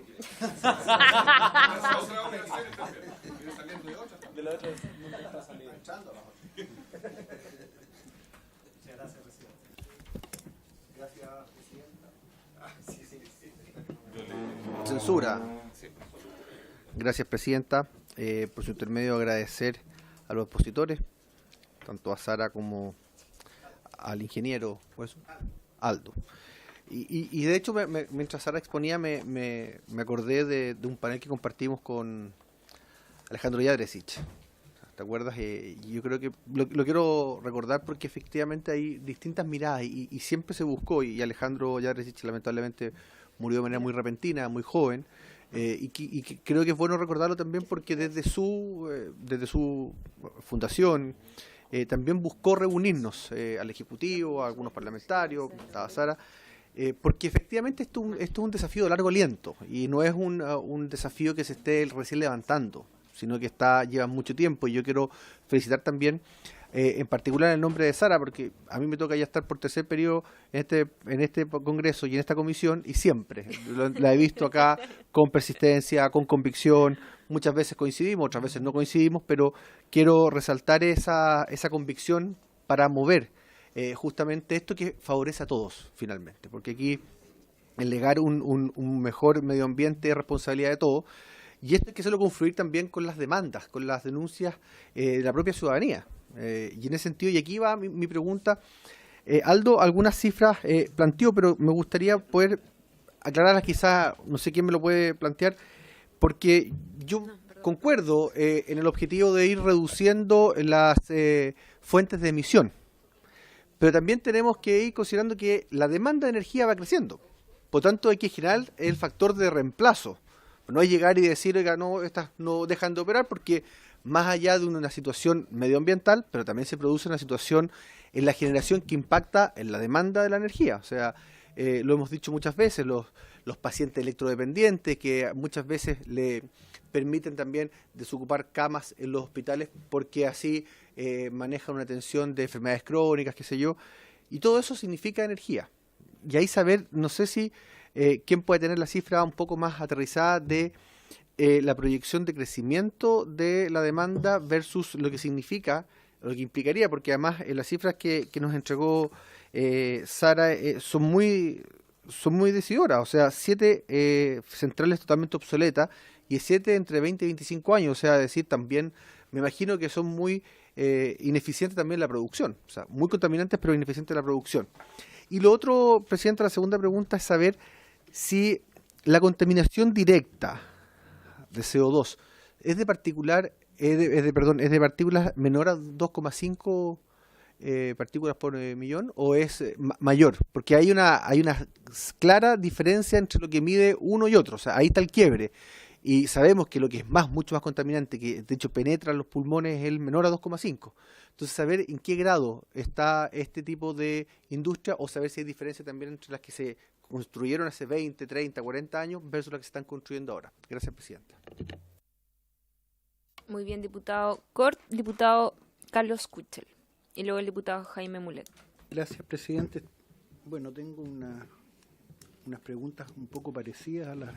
De la otra nunca está saliendo. Gracias, presidente. Gracias, presidenta. Censura. Gracias, presidenta. Por su intermedio, agradecer a los expositores, tanto a Sara como al ingeniero pues, Aldo. Y de hecho, mientras Sara exponía, me acordé de un panel que compartimos con Alejandro Jadresich. ¿te acuerdas? Yo creo que lo quiero recordar porque efectivamente hay distintas miradas y siempre se buscó, y Alejandro Yarresich lamentablemente murió de manera muy repentina, muy joven, y creo que es bueno recordarlo también porque desde su fundación también buscó reunirnos al Ejecutivo, a algunos parlamentarios, estaba Sara, porque efectivamente esto es un desafío de largo aliento y no es un desafío que se esté recién levantando, sino que lleva mucho tiempo. Y yo quiero felicitar también, en particular en el nombre de Sara, porque a mí me toca ya estar por tercer periodo en este Congreso y en esta comisión, y siempre la he visto acá con persistencia, con convicción. Muchas veces coincidimos, otras veces no coincidimos, pero quiero resaltar esa convicción para mover justamente esto que favorece a todos, finalmente, porque aquí el legar un mejor medio ambiente es responsabilidad de todos. Y esto hay que hacerlo confluir también con las demandas, con las denuncias de la propia ciudadanía. Y en ese sentido, y aquí va mi pregunta, Aldo, algunas cifras planteó, pero me gustaría poder aclararlas, quizás, no sé quién me lo puede plantear, porque yo concuerdo en el objetivo de ir reduciendo las fuentes de emisión, pero también tenemos que ir considerando que la demanda de energía va creciendo. Por tanto, hay que generar el factor de reemplazo. No es llegar y decir, oiga, no, estas no dejan de operar, porque más allá de una situación medioambiental, pero también se produce una situación en la generación que impacta en la demanda de la energía. O sea, lo hemos dicho muchas veces, los pacientes electrodependientes, que muchas veces le permiten también desocupar camas en los hospitales porque así manejan una atención de enfermedades crónicas, qué sé yo, y todo eso significa energía. Y ahí saber, no sé si quién puede tener la cifra un poco más aterrizada de la proyección de crecimiento de la demanda versus lo que significa, lo que implicaría, porque además las cifras que nos entregó Sara son muy decidoras. O sea, 7 centrales totalmente obsoletas y 7 entre 20 y 25 años. O sea, decir, también me imagino que son muy ineficientes también en la producción. O sea, muy contaminantes, pero ineficientes en la producción. Y lo otro, Presidenta, la segunda pregunta es saber si la contaminación directa de CO2 es de partículas menor a 2,5 partículas por millón, o es mayor, porque hay una clara diferencia entre lo que mide uno y otro. O sea, ahí está el quiebre, y sabemos que lo que es mucho más contaminante, que de hecho penetra los pulmones, es el menor a 2,5. Entonces, saber en qué grado está este tipo de industria, o saber si hay diferencia también entre las que se construyeron hace 20, 30, 40 años versus las que se están construyendo ahora. Gracias, Presidenta. Muy bien, diputado Cort. Diputado Carlos Kuchel. Y luego el diputado Jaime Mulet. Gracias, presidente. Bueno, tengo unas preguntas un poco parecidas a las...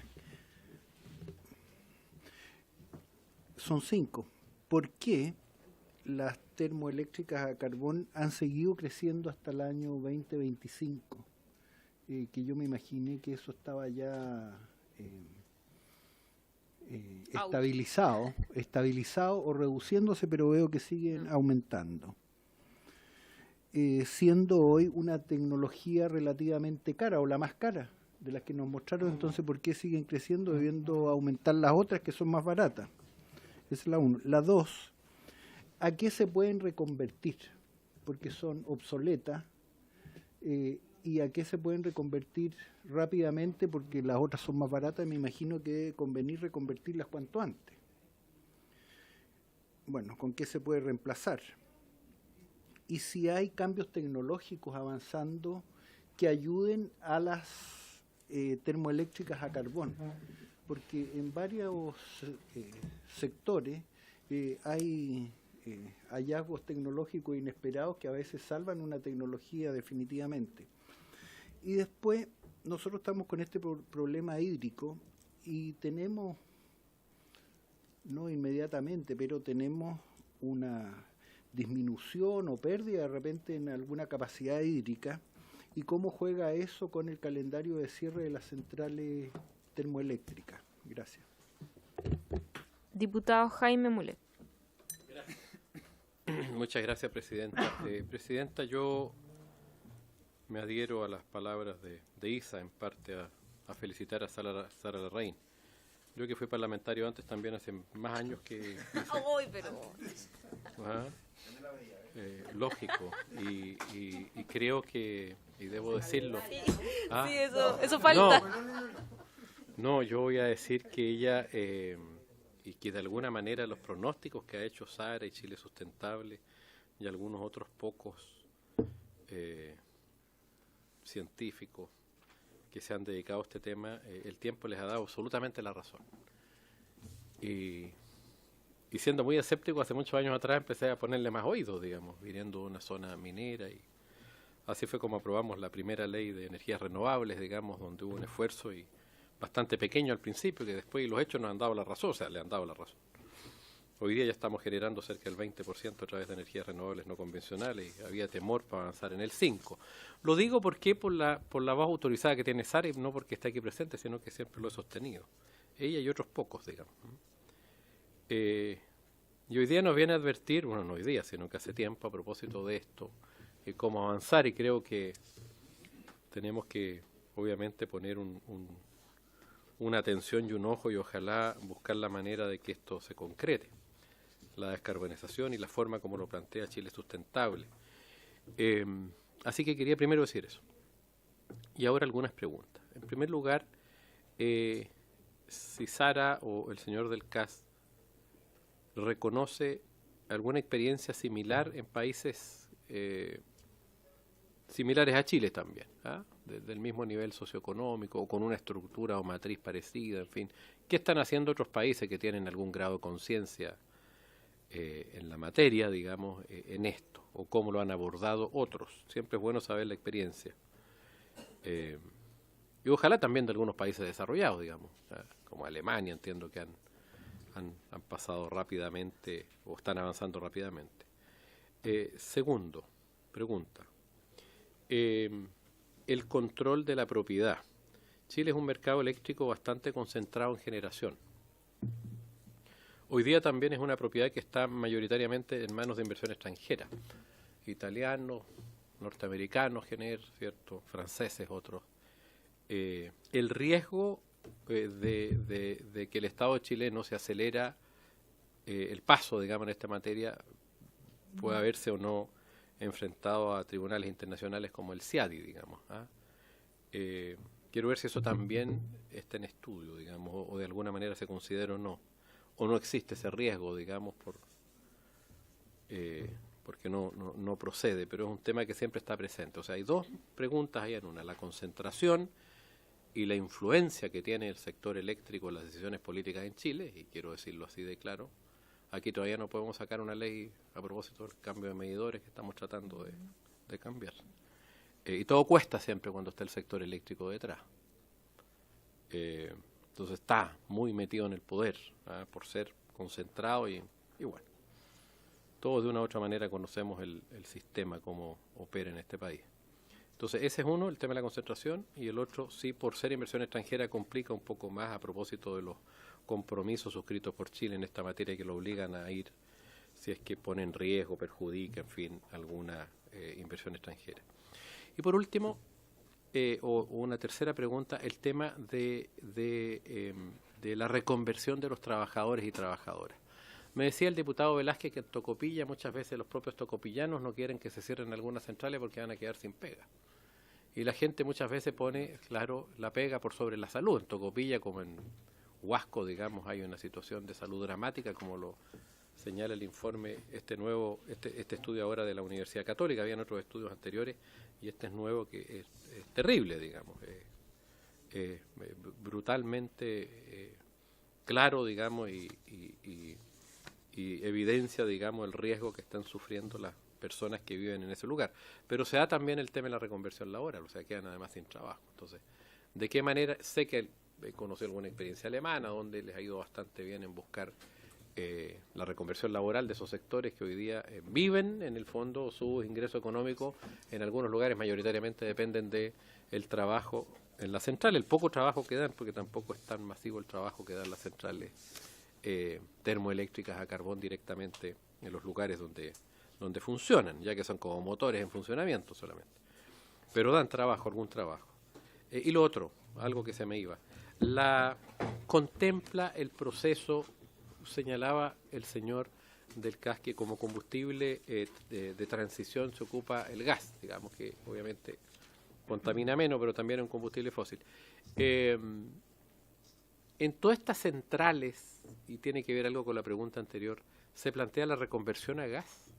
Son 5. ¿Por qué las termoeléctricas a carbón han seguido creciendo hasta el año 2025? Que yo me imaginé que eso estaba ya estabilizado o reduciéndose, pero veo que siguen aumentando. Siendo hoy una tecnología relativamente cara, o la más cara de las que nos mostraron, entonces ¿por qué siguen creciendo debiendo aumentar las otras que son más baratas? Esa es la 1. La 2, ¿a qué se pueden reconvertir? Porque son obsoletas, y a qué se pueden reconvertir rápidamente, porque las otras son más baratas, y me imagino que debe convenir reconvertirlas cuanto antes. Bueno, ¿con qué se puede reemplazar? Y si hay cambios tecnológicos avanzando que ayuden a las termoeléctricas a carbón, porque en varios sectores hay hallazgos tecnológicos inesperados que a veces salvan una tecnología definitivamente. Y después nosotros estamos con este problema hídrico y tenemos, no inmediatamente, pero tenemos una disminución o pérdida de repente en alguna capacidad hídrica, y cómo juega eso con el calendario de cierre de las centrales termoeléctricas. Gracias. Diputado Jaime Mulet. Muchas gracias, Presidenta. Presidenta, yo me adhiero a las palabras de Isa, en parte a felicitar a Sara Larraín. Yo que fui parlamentario antes también hace más años que... Uy, pero... Ajá. Lógico. Y creo que, y debo decirlo... ¿Ah? Sí, eso falta. No, yo voy a decir que ella, y que de alguna manera los pronósticos que ha hecho Sara y Chile Sustentable y algunos otros pocos científicos que se han dedicado a este tema, el tiempo les ha dado absolutamente la razón. Y siendo muy escéptico, hace muchos años atrás empecé a ponerle más oídos, digamos, viniendo de una zona minera, y así fue como aprobamos la primera ley de energías renovables, digamos, donde hubo un esfuerzo y bastante pequeño al principio, que después los hechos nos han dado la razón, o sea, le han dado la razón. Hoy día ya estamos generando cerca del 20% a través de energías renovables no convencionales, y había temor para avanzar en el 5%. Lo digo porque por la voz autorizada que tiene Sara, y no porque esté aquí presente, sino que siempre lo he sostenido. Ella y otros pocos, digamos. Y hoy día nos viene a advertir, bueno, no hoy día, sino que hace tiempo, a propósito de esto, cómo avanzar, y creo que tenemos que, obviamente, poner una atención y un ojo, y ojalá buscar la manera de que esto se concrete. La descarbonización y la forma como lo plantea Chile Sustentable. Así que quería primero decir eso. Y ahora algunas preguntas. En primer lugar, si Sara o el señor del CAS reconoce alguna experiencia similar en países similares a Chile también, del mismo nivel socioeconómico, o con una estructura o matriz parecida, en fin. ¿Qué están haciendo otros países que tienen algún grado de conciencia en la materia, digamos, en esto? ¿O cómo lo han abordado otros? Siempre es bueno saber la experiencia. Y ojalá también de algunos países desarrollados, digamos, como Alemania, entiendo que han pasado rápidamente o están avanzando rápidamente. Segundo, pregunta. El control de la propiedad. Chile es un mercado eléctrico bastante concentrado en generación. Hoy día también es una propiedad que está mayoritariamente en manos de inversión extranjera. Italianos, norteamericanos, ¿cierto? Franceses, otros. El riesgo de que el Estado chileno se acelera el paso, digamos, en esta materia, puede haberse o no enfrentado a tribunales internacionales como el CIADI, digamos. Quiero ver si eso también está en estudio, digamos, o de alguna manera se considera o no existe ese riesgo, digamos, porque no procede, pero es un tema que siempre está presente. O sea, hay dos preguntas ahí en una: la concentración y la influencia que tiene el sector eléctrico en las decisiones políticas en Chile, y quiero decirlo así de claro. Aquí todavía no podemos sacar una ley a propósito del cambio de medidores que estamos tratando de cambiar. Y todo cuesta siempre cuando está el sector eléctrico detrás. Entonces está muy metido en el poder, por ser concentrado y bueno. Todos de una u otra manera conocemos el sistema, cómo opera en este país. Entonces ese es uno, el tema de la concentración, y el otro, sí, por ser inversión extranjera, complica un poco más a propósito de los compromisos suscritos por Chile en esta materia, que lo obligan a ir si es que pone en riesgo, perjudica, en fin, alguna inversión extranjera. Y por último, o una tercera pregunta, el tema de la reconversión de los trabajadores y trabajadoras. Me decía el diputado Velázquez que en Tocopilla muchas veces los propios tocopillanos no quieren que se cierren algunas centrales porque van a quedar sin pega. Y la gente muchas veces pone, claro, la pega por sobre la salud. En Tocopilla, como en Huasco, digamos, hay una situación de salud dramática, como lo señala el informe, este estudio ahora de la Universidad Católica. Habían otros estudios anteriores y este es nuevo, que es terrible, digamos, brutalmente claro, digamos, y evidencia, digamos, el riesgo que están sufriendo las personas que viven en ese lugar. Pero se da también el tema de la reconversión laboral, o sea, quedan además sin trabajo. Entonces, ¿de qué manera? Sé que he conocido alguna experiencia alemana donde les ha ido bastante bien en buscar la reconversión laboral de esos sectores que hoy día viven, en el fondo, sus ingresos económicos en algunos lugares mayoritariamente dependen del trabajo en la central, el poco trabajo que dan, porque tampoco es tan masivo el trabajo que dan las centrales termoeléctricas a carbón directamente en los lugares donde funcionan, ya que son como motores en funcionamiento solamente. Pero dan trabajo, algún trabajo. Y lo otro, algo que se me iba, contempla el proceso, señalaba el señor del CAS, que como combustible de transición se ocupa el gas, digamos que obviamente contamina menos, pero también es un combustible fósil. En todas estas centrales, y tiene que ver algo con la pregunta anterior, ¿se plantea la reconversión a gas?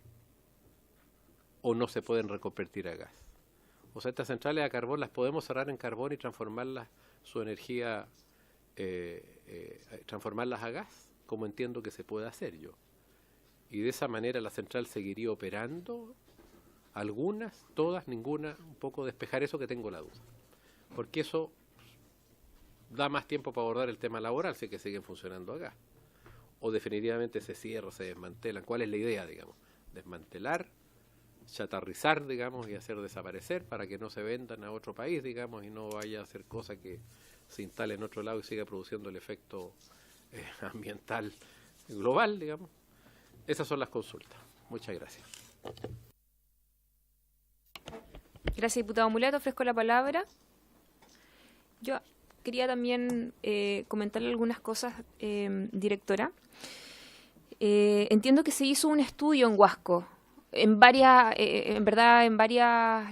¿O no se pueden reconvertir a gas? O sea, estas centrales a carbón las podemos cerrar en carbón y transformarlas, su energía, transformarlas a gas, como entiendo que se puede hacer yo. Y de esa manera la central seguiría operando, algunas, todas, ninguna, un poco despejar eso, que tengo la duda. Porque eso da más tiempo para abordar el tema laboral, si es que siguen funcionando a gas. O definitivamente se cierran, se desmantelan. ¿Cuál es la idea, digamos? Desmantelar, chatarrizar, digamos, y hacer desaparecer para que no se vendan a otro país, digamos, y no vaya a hacer cosas que se instale en otro lado y siga produciendo el efecto ambiental global, digamos. Esas son las consultas. Muchas gracias. Gracias, diputado Mulet. Ofrezco la palabra. Yo quería también comentarle algunas cosas, directora. Entiendo que se hizo un estudio en Huasco, en varias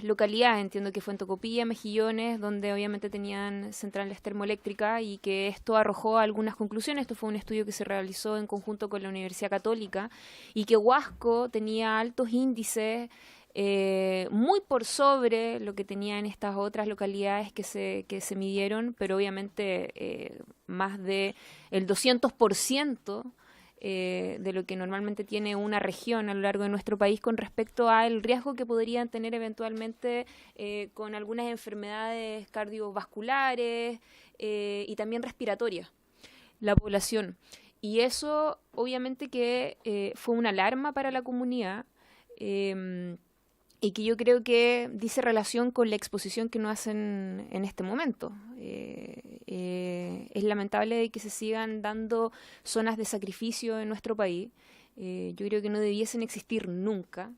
localidades. Entiendo que fue en Tocopilla, Mejillones, donde obviamente tenían centrales termoeléctricas, y que esto arrojó algunas conclusiones. Esto fue un estudio que se realizó en conjunto con la Universidad Católica, y que Huasco tenía altos índices, muy por sobre lo que tenían estas otras localidades que se midieron, pero obviamente más de el 200% de lo que normalmente tiene una región a lo largo de nuestro país con respecto al riesgo que podrían tener eventualmente con algunas enfermedades cardiovasculares y también respiratorias, la población. Y eso obviamente que fue una alarma para la comunidad, y que yo creo que dice relación con la exposición que nos hacen en este momento. Es lamentable que se sigan dando zonas de sacrificio en nuestro país. Yo creo que no debiesen existir nunca,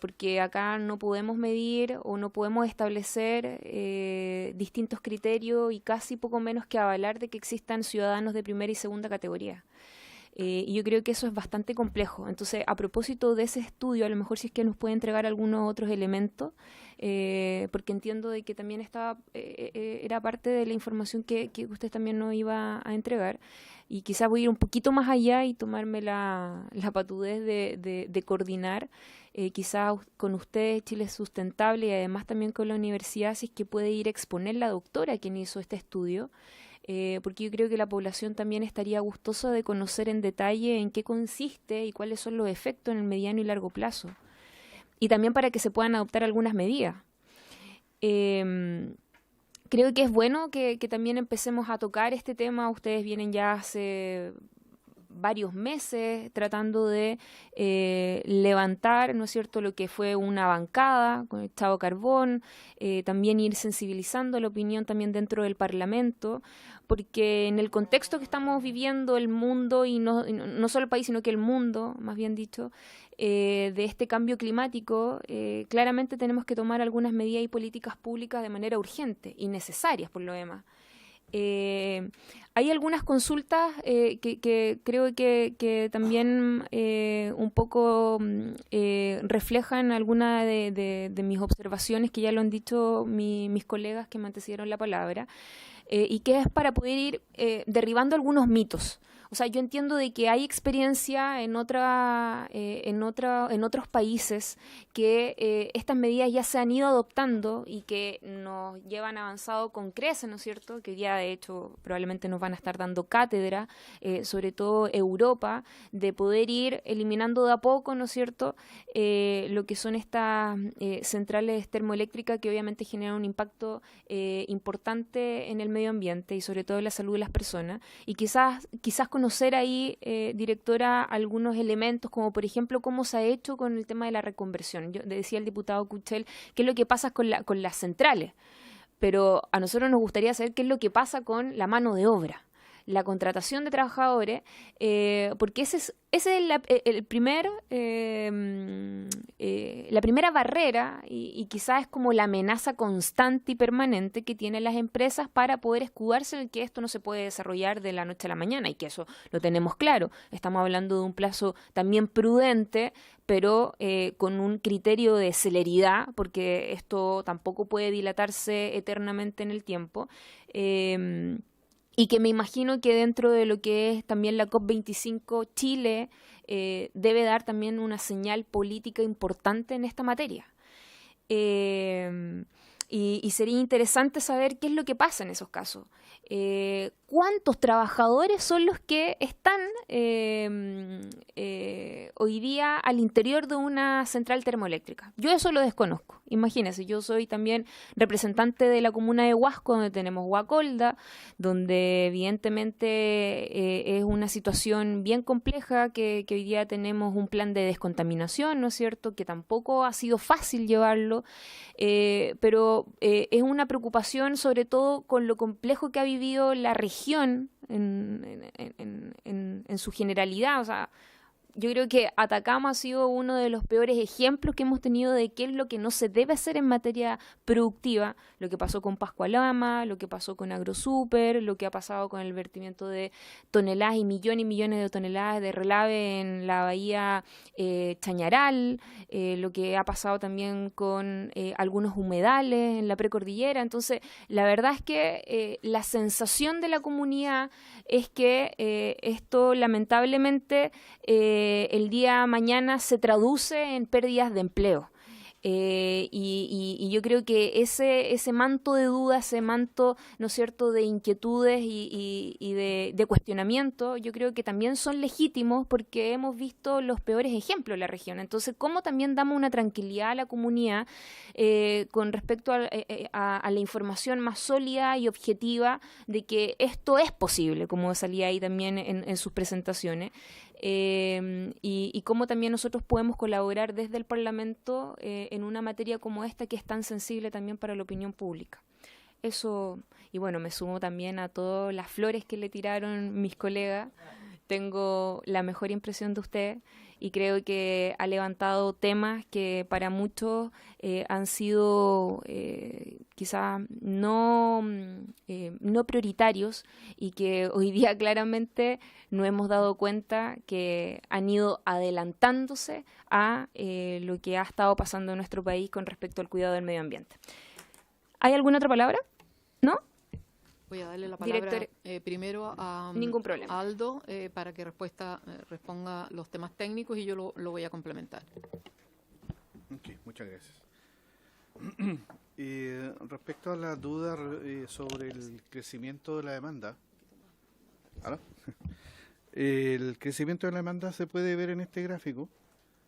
porque acá no podemos medir o no podemos establecer distintos criterios y casi poco menos que avalar de que existan ciudadanos de primera y segunda categoría. Y yo creo que eso es bastante complejo. Entonces, a propósito de ese estudio, a lo mejor si es que nos puede entregar algunos otros elementos, porque entiendo de que también era parte de la información que usted también nos iba a entregar, y quizás voy a ir un poquito más allá y tomarme la patudez de coordinar, quizás con ustedes, Chile Sustentable, y además también con la universidad, si es que puede ir a exponer la doctora quien hizo este estudio, porque yo creo que la población también estaría gustosa de conocer en detalle en qué consiste y cuáles son los efectos en el mediano y largo plazo. Y también para que se puedan adoptar algunas medidas. Creo que es bueno que también empecemos a tocar este tema. Ustedes vienen ya hace varios meses tratando de levantar, ¿no es cierto?, lo que fue una bancada con el Chavo Carbón, también ir sensibilizando la opinión también dentro del Parlamento, porque en el contexto que estamos viviendo el mundo, y no solo el país, sino que el mundo, más bien dicho, de este cambio climático, claramente tenemos que tomar algunas medidas y políticas públicas de manera urgente y necesarias por lo demás. Hay algunas consultas que creo que también un poco reflejan algunas de mis observaciones, que ya lo han dicho mis colegas que me antecedieron la palabra, y que es para poder ir derribando algunos mitos. O sea, yo entiendo de que hay experiencia en otros países que estas medidas ya se han ido adoptando y que nos llevan avanzado con creces, ¿no es cierto? Que ya de hecho probablemente nos van a estar dando cátedra, sobre todo Europa, de poder ir eliminando de a poco, ¿no es cierto?, lo que son estas centrales termoeléctricas que obviamente generan un impacto importante en el medio ambiente y sobre todo en la salud de las personas. Y quizás conocer ahí, directora, algunos elementos, como por ejemplo cómo se ha hecho con el tema de la reconversión. Yo decía el diputado Kuchel qué es lo que pasa con las centrales, pero a nosotros nos gustaría saber qué es lo que pasa con la mano de obra. la contratación de trabajadores, porque ese es el primer, la primera barrera y quizás es como la amenaza constante y permanente que tienen las empresas para poder escudarse en que esto no se puede desarrollar de la noche a la mañana, y que eso lo tenemos claro. Estamos hablando de un plazo también prudente, pero con un criterio de celeridad, porque esto tampoco puede dilatarse eternamente en el tiempo. Y que me imagino que dentro de lo que es también la COP25, Chile debe dar también una señal política importante en esta materia. Y sería interesante saber qué es lo que pasa en esos casos. ¿Cuántos trabajadores son los que están hoy día al interior de una central termoeléctrica? Yo eso lo desconozco. Imagínense, yo soy también representante de la comuna de Huasco, donde tenemos Huacolda, donde evidentemente es una situación bien compleja, que hoy día tenemos un plan de descontaminación, ¿no es cierto?, que tampoco ha sido fácil llevarlo, pero es una preocupación sobre todo con lo complejo que ha vivido la región en su generalidad. O sea, yo creo que Atacama ha sido uno de los peores ejemplos que hemos tenido de qué es lo que no se debe hacer en materia productiva. Lo que pasó con Pascualama, lo que pasó con AgroSuper, lo que ha pasado con el vertimiento de toneladas y millones de toneladas de relave en la bahía Chañaral, lo que ha pasado también con algunos humedales en la precordillera. Entonces, la verdad es que la sensación de la comunidad es que esto lamentablemente el día mañana se traduce en pérdidas de empleo. Y yo creo que ese manto de dudas, ese manto, ¿no es cierto?, de inquietudes y de cuestionamiento, yo creo que también son legítimos porque hemos visto los peores ejemplos en la región. Entonces, ¿cómo también damos una tranquilidad a la comunidad con respecto a la información más sólida y objetiva de que esto es posible, como salía ahí también en sus presentaciones? Y cómo también nosotros podemos colaborar desde el Parlamento en una materia como esta, que es tan sensible también para la opinión pública. Eso, y bueno, me sumo también a todas las flores que le tiraron mis colegas. Tengo la mejor impresión de usted y creo que ha levantado temas que para muchos han sido quizás no prioritarios, y que hoy día claramente nos hemos dado cuenta que han ido adelantándose a lo que ha estado pasando en nuestro país con respecto al cuidado del medio ambiente. ¿Hay alguna otra palabra? ¿No? Voy a darle la palabra primero a Ningún problema. Aldo para que responda los temas técnicos, y yo lo voy a complementar. Ok, muchas gracias. Respecto a la duda sobre el crecimiento de la demanda, ¿aló? El crecimiento de la demanda se puede ver en este gráfico,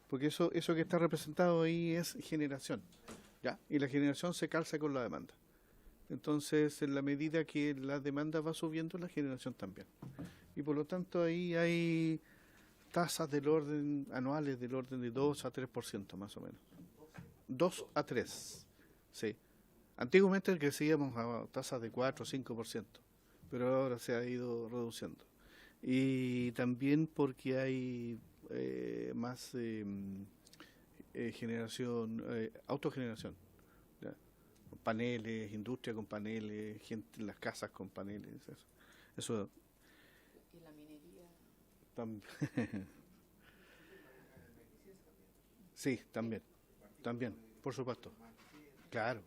porque eso que está representado ahí es generación, ¿ya? Y la generación se calza con la demanda. Entonces, en la medida que la demanda va subiendo, la generación también. Y por lo tanto, ahí hay tasas del orden anuales del orden de 2 a 3% más o menos. 2 a 3, sí. Antiguamente crecíamos a tasas de 4 o 5%, pero ahora se ha ido reduciendo. Y también porque hay más generación, autogeneración. ¿Ya? Paneles, industria con paneles, gente en las casas con paneles, eso. ¿Y la minería? Sí, también, por supuesto. Claro.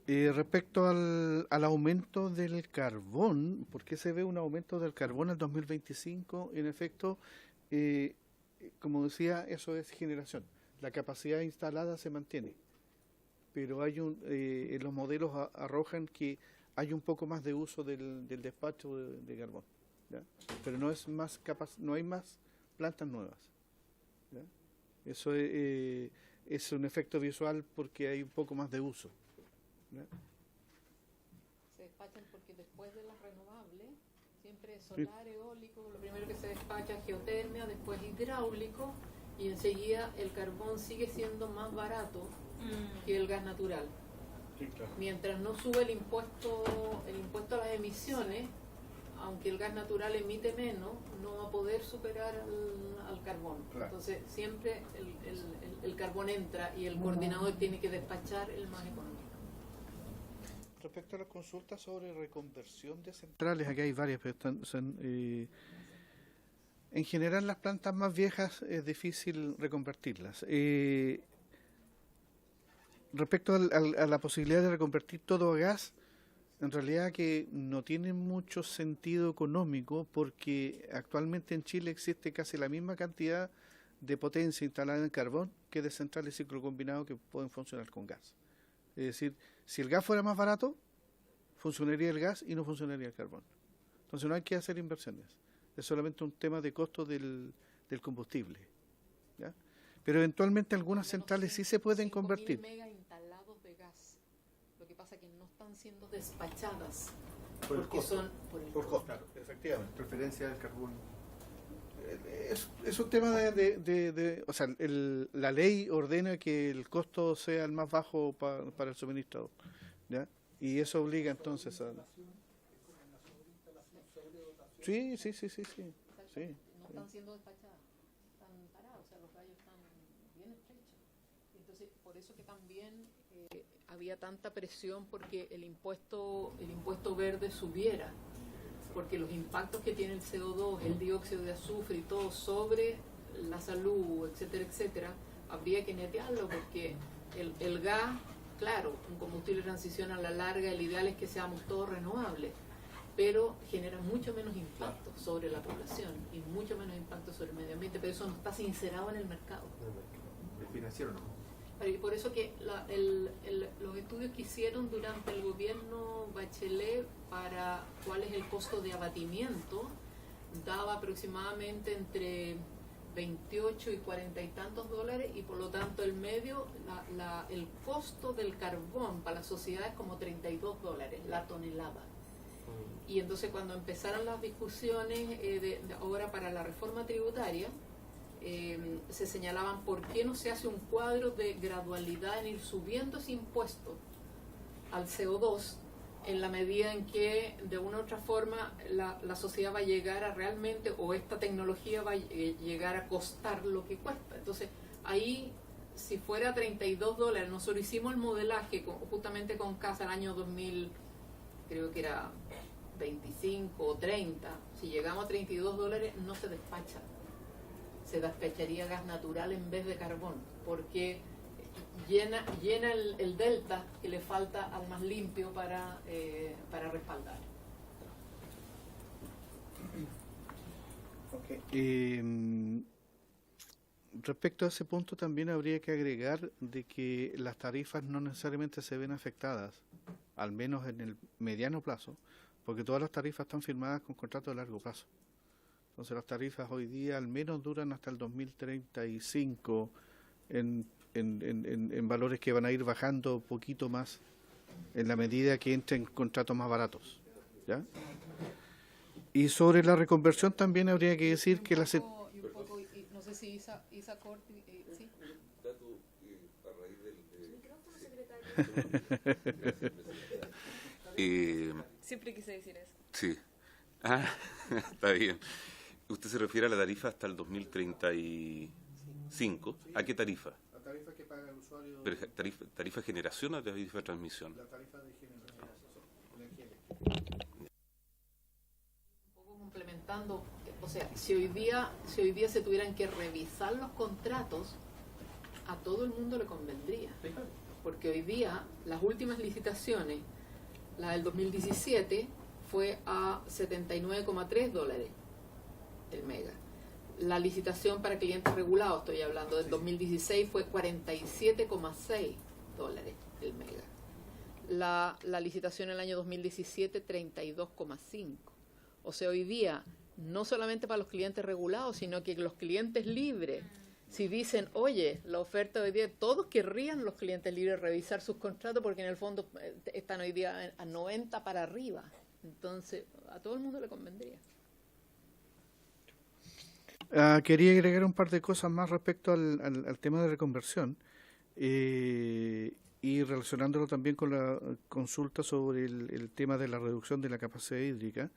Respecto al aumento del carbón, ¿por qué se ve un aumento del carbón en 2025? En efecto, como decía, eso es generación. La capacidad instalada se mantiene, pero hay los modelos arrojan que hay un poco más de uso del despacho de carbón, ¿ya? Pero no es más no hay más plantas nuevas, ¿ya? Eso es un efecto visual porque hay un poco más de uso, ¿ya? Se despachan porque después de las renovables siempre es solar, eólico, lo primero que se despacha es geotermia, después hidráulico, y enseguida el carbón sigue siendo más barato que el gas natural. Mientras no sube el impuesto a las emisiones, aunque el gas natural emite menos, no va a poder superar al carbón. Claro. Entonces siempre el carbón entra y el coordinador tiene que despachar el más económico. Respecto a las consultas sobre reconversión de centrales, aquí hay varias, pero en general las plantas más viejas es difícil reconvertirlas. Respecto a la posibilidad de reconvertir todo a gas, en realidad que no tiene mucho sentido económico, porque actualmente en Chile existe casi la misma cantidad de potencia instalada en carbón que de centrales ciclo combinado que pueden funcionar con gas. Es decir, si el gas fuera más barato, funcionaría el gas y no funcionaría el carbón. Entonces no hay que hacer inversiones. Es solamente un tema de costo del combustible, ¿ya? Pero eventualmente algunas centrales sí se pueden convertir. 5.000 megas instalados de gas. Lo que pasa es que no están siendo despachadas Por el porque costo. son por el Por costo. costo, efectivamente. Preferencia del carbón. Es un tema o sea, la ley ordena que el costo sea el más bajo para el suministrador, ¿ya? Y eso obliga entonces a... Sí. No están siendo despachadas, están paradas, o sea, los gallos están bien estrechos. Entonces, por eso que también había tanta presión porque el impuesto verde subiera, porque los impactos que tiene el CO2, el dióxido de azufre y todo sobre la salud, etcétera, etcétera, habría que netearlo porque el gas, claro, un combustible de transición a la larga, el ideal es que seamos todos renovables, pero genera mucho menos impacto sobre la población y mucho menos impacto sobre el medio ambiente, pero eso no está sincerado en el mercado. ¿El financiero no? Y por eso que los estudios que hicieron durante el gobierno Bachelet para cuál es el costo de abatimiento daba aproximadamente entre 28 y 40 y tantos dólares, y por lo tanto el medio, el costo del carbón para la sociedad es como 32 dólares la tonelada. Y entonces cuando empezaron las discusiones de ahora para la reforma tributaria, se señalaban por qué no se hace un cuadro de gradualidad en ir subiendo ese impuesto al CO2 en la medida en que de una u otra forma la sociedad va a llegar a realmente, o esta tecnología va a llegar a costar lo que cuesta. Entonces ahí, si fuera 32 dólares, nosotros hicimos el modelaje justamente con CASA el año 2000, creo que era 25 o 30, si llegamos a 32 dólares no se despacha. Se despacharía gas natural en vez de carbón, porque llena el delta que le falta al más limpio para respaldar. Respecto a ese punto también habría que agregar de que las tarifas no necesariamente se ven afectadas, al menos en el mediano plazo, porque todas las tarifas están firmadas con contratos de largo plazo. Entonces las tarifas hoy día al menos duran hasta el 2035 en valores que van a ir bajando un poquito más en la medida que entren contratos más baratos, ¿ya? Y sobre la reconversión también habría que decir que no sé si Isa Corti, ¿sí? Dato a raíz del... Siempre quise decir eso. Sí. Está bien. ¿Usted se refiere a la tarifa hasta el 2035? ¿A qué tarifa? La tarifa que paga el usuario... Pero, ¿tarifa generación o tarifa de transmisión? La tarifa de generación. Un poco complementando, o sea, si hoy día se tuvieran que revisar los contratos, a todo el mundo le convendría. Porque hoy día las últimas licitaciones, la del 2017, fue a 79,3 dólares el mega. La licitación para clientes regulados, estoy hablando del 2016, fue 47,6 dólares el mega. La licitación en el año 2017, 32,5. O sea, hoy día, no solamente para los clientes regulados, sino que los clientes libres, si dicen, oye, la oferta de hoy día, todos querrían los clientes libres revisar sus contratos porque en el fondo están hoy día a 90 para arriba. Entonces, a todo el mundo le convendría. Quería agregar un par de cosas más respecto al tema de reconversión. Y relacionándolo también con la consulta sobre el tema de la reducción de la capacidad hídrica,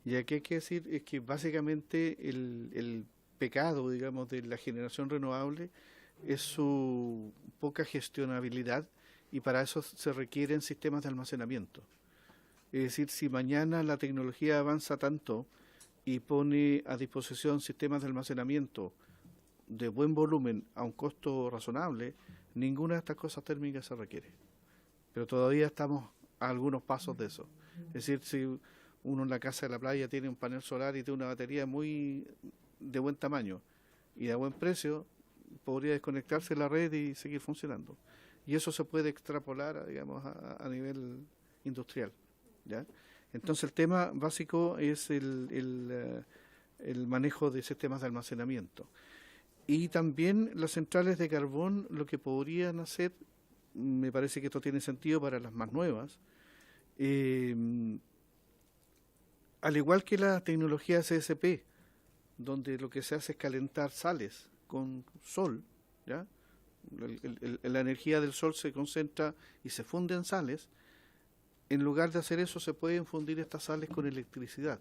y aquí hay que decir es que básicamente el pecado, digamos, de la generación renovable es su poca gestionabilidad, y para eso se requieren sistemas de almacenamiento. Es decir, si mañana la tecnología avanza tanto y pone a disposición sistemas de almacenamiento de buen volumen a un costo razonable, ninguna de estas cosas térmicas se requiere. Pero todavía estamos a algunos pasos de eso. Es decir, si uno en la casa de la playa tiene un panel solar y tiene una batería muy de buen tamaño y a buen precio, podría desconectarse de la red y seguir funcionando. Y eso se puede extrapolar, digamos, a nivel industrial, ¿ya? Entonces el tema básico es el manejo de sistemas de almacenamiento. Y también las centrales de carbón, lo que podrían hacer, me parece que esto tiene sentido para las más nuevas, al igual que la tecnología CSP, donde lo que se hace es calentar sales con sol, ¿ya? La energía del sol se concentra y se funde en sales. En lugar de hacer eso, se pueden fundir estas sales con electricidad.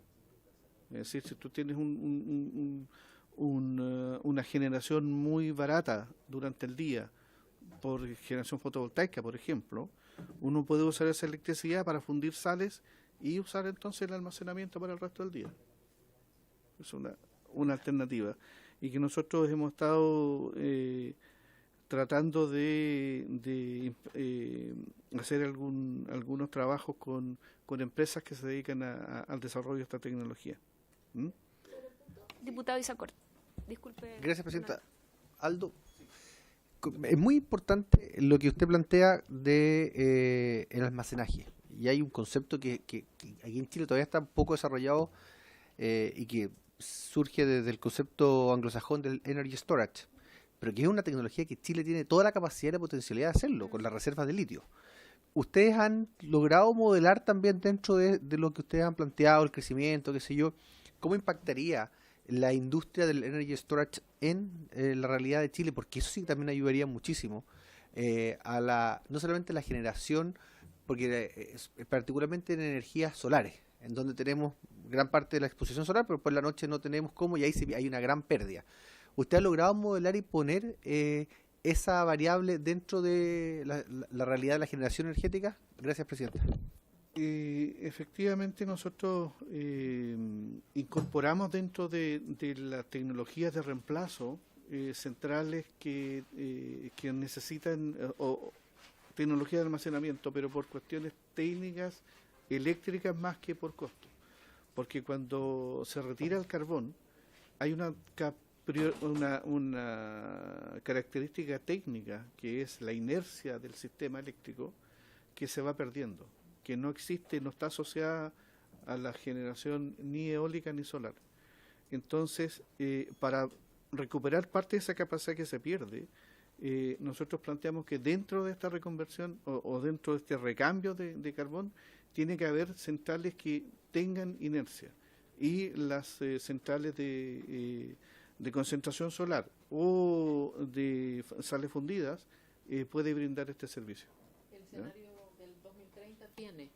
Es decir, si tú tienes una generación muy barata durante el día, por generación fotovoltaica, por ejemplo, uno puede usar esa electricidad para fundir sales y usar entonces el almacenamiento para el resto del día. Es una alternativa. Y que nosotros hemos estado tratando de hacer algunos trabajos con empresas que se dedican al desarrollo de esta tecnología. ¿Mm? Diputado Isacor, disculpe. Gracias, Presidenta. Aldo, es muy importante lo que usted plantea de el almacenaje. Y hay un concepto que aquí en Chile todavía está un poco desarrollado y que surge desde el concepto anglosajón del energy storage, pero que es una tecnología que Chile tiene toda la capacidad y la potencialidad de hacerlo con las reservas de litio. ¿Ustedes han logrado modelar también dentro de lo que ustedes han planteado, el crecimiento, qué sé yo, cómo impactaría la industria del energy storage en la realidad de Chile? Porque eso sí también ayudaría muchísimo no solamente a la generación, porque particularmente en energías solares, en donde tenemos gran parte de la exposición solar, pero por la noche no tenemos cómo, y ahí hay una gran pérdida. ¿Usted ha logrado modelar y poner esa variable dentro de la realidad de la generación energética? Gracias, Presidenta. Efectivamente, nosotros incorporamos dentro de las tecnologías de reemplazo centrales que necesitan o tecnología de almacenamiento, pero por cuestiones técnicas eléctricas más que por costo. Porque cuando se retira el carbón, hay una característica técnica, que es la inercia del sistema eléctrico, que se va perdiendo, que no existe, no está asociada a la generación ni eólica ni solar. Entonces, para recuperar parte de esa capacidad que se pierde, nosotros planteamos que dentro de esta reconversión o dentro de este recambio de carbón, tiene que haber centrales que tengan inercia, y las centrales de concentración solar o de sales fundidas puede brindar este servicio. El escenario del 2030 tiene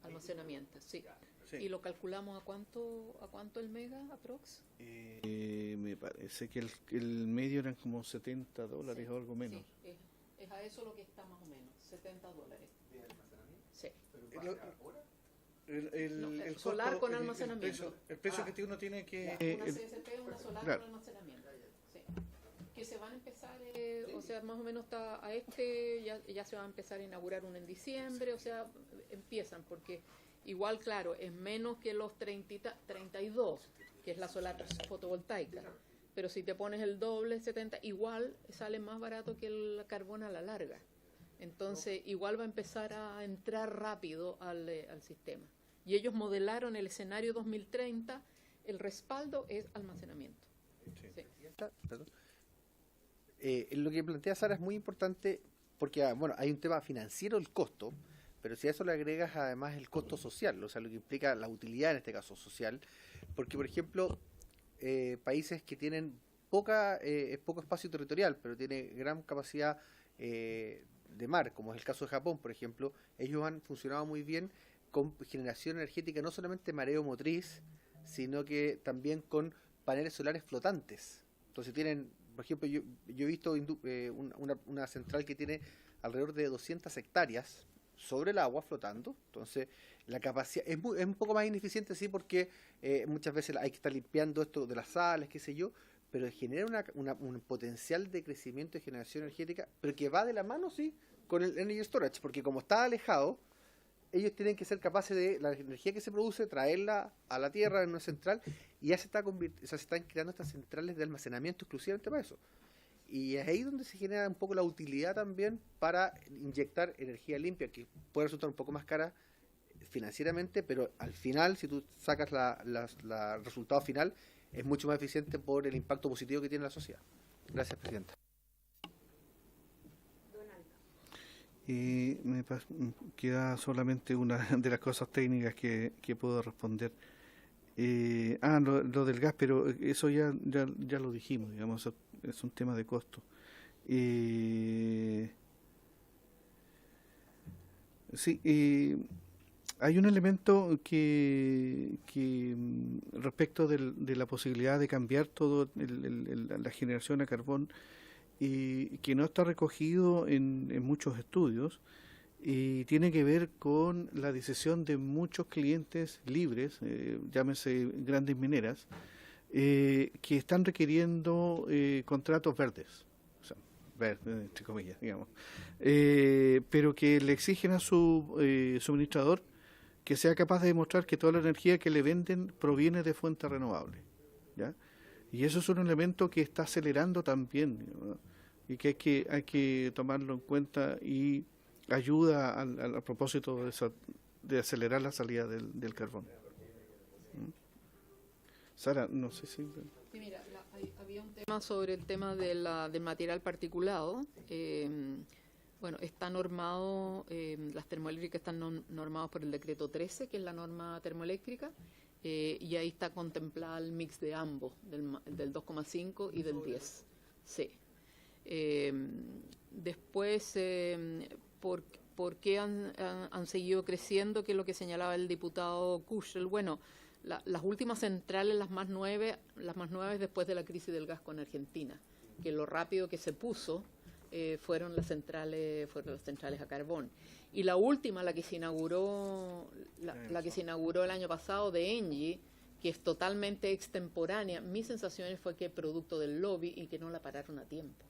almacenamiento, sí. Sí. ¿Y lo calculamos a cuánto el mega aprox? Me parece que el medio eran como $70 sí, o algo menos. Sí, es a eso lo que está más o menos, $70. ¿De almacenamiento? Sí. El solar costo, con almacenamiento. El precio que uno tiene que... una CSP, una solar con almacenamiento. Sí. Que se van a empezar, o sea, más o menos está ya se va a empezar a inaugurar uno en diciembre, o sea, empiezan, porque igual, claro, es menos que los 32, que es la solar fotovoltaica, pero si te pones el doble, 70, igual sale más barato que el carbón a la larga. Entonces, igual va a empezar a entrar rápido al sistema. Y ellos modelaron el escenario 2030, el respaldo es almacenamiento. Sí. Perdón. Lo que plantea Sara es muy importante porque, bueno, hay un tema financiero, el costo, pero si a eso le agregas además el costo social, o sea, lo que implica la utilidad en este caso social, porque, por ejemplo, países que tienen poco espacio territorial, pero tiene gran capacidad de mar, como es el caso de Japón, por ejemplo, ellos han funcionado muy bien con generación energética, no solamente mareo motriz, sino que también con paneles solares flotantes. Entonces tienen, por ejemplo, yo he visto una central que tiene alrededor de 200 hectáreas sobre el agua flotando. Entonces la capacidad es un poco más ineficiente, sí, porque muchas veces hay que estar limpiando esto de las sales, qué sé yo, pero genera un potencial de crecimiento de generación energética, pero que va de la mano, sí, con el energy storage, porque como está alejado, ellos tienen que ser capaces de la energía que se produce, traerla a la tierra en una central, y ya se están creando estas centrales de almacenamiento exclusivamente para eso. Y es ahí donde se genera un poco la utilidad también para inyectar energía limpia, que puede resultar un poco más cara financieramente, pero al final, si tú sacas el resultado final, es mucho más eficiente por el impacto positivo que tiene en la sociedad. Gracias, Presidenta. Y queda solamente una de las cosas técnicas que puedo responder. Lo del gas, pero eso ya lo dijimos, digamos, es un tema de costo. Sí, hay un elemento que respecto de la posibilidad de cambiar todo la generación a carbón, y que no está recogido en muchos estudios, y tiene que ver con la decisión de muchos clientes libres, llámese grandes mineras, que están requiriendo contratos verdes, o sea, verdes, entre comillas, digamos, pero que le exigen a su suministrador que sea capaz de demostrar que toda la energía que le venden proviene de fuentes renovables, ¿ya? Y eso es un elemento que está acelerando también, ¿no? Y que hay que tomarlo en cuenta, y ayuda al propósito de acelerar la salida del carbón. Sara, no sé si... Sí, mira, había un tema sobre el tema del material particulado. Bueno, está normado, las termoeléctricas están normadas por el decreto 13, que es la norma termoeléctrica, y ahí está contemplada el mix de ambos, del 2,5 y del 10. Sí. Después, ¿por qué han seguido creciendo? Que es lo que señalaba el diputado Kuschel. Bueno, las últimas centrales, las más nuevas después de la crisis del gas con Argentina, que lo rápido que se puso fueron las centrales a carbón. Y la última, la que se inauguró el año pasado, de Engie, que es totalmente extemporánea, mi sensación fue que producto del lobby, y que no la pararon a tiempo,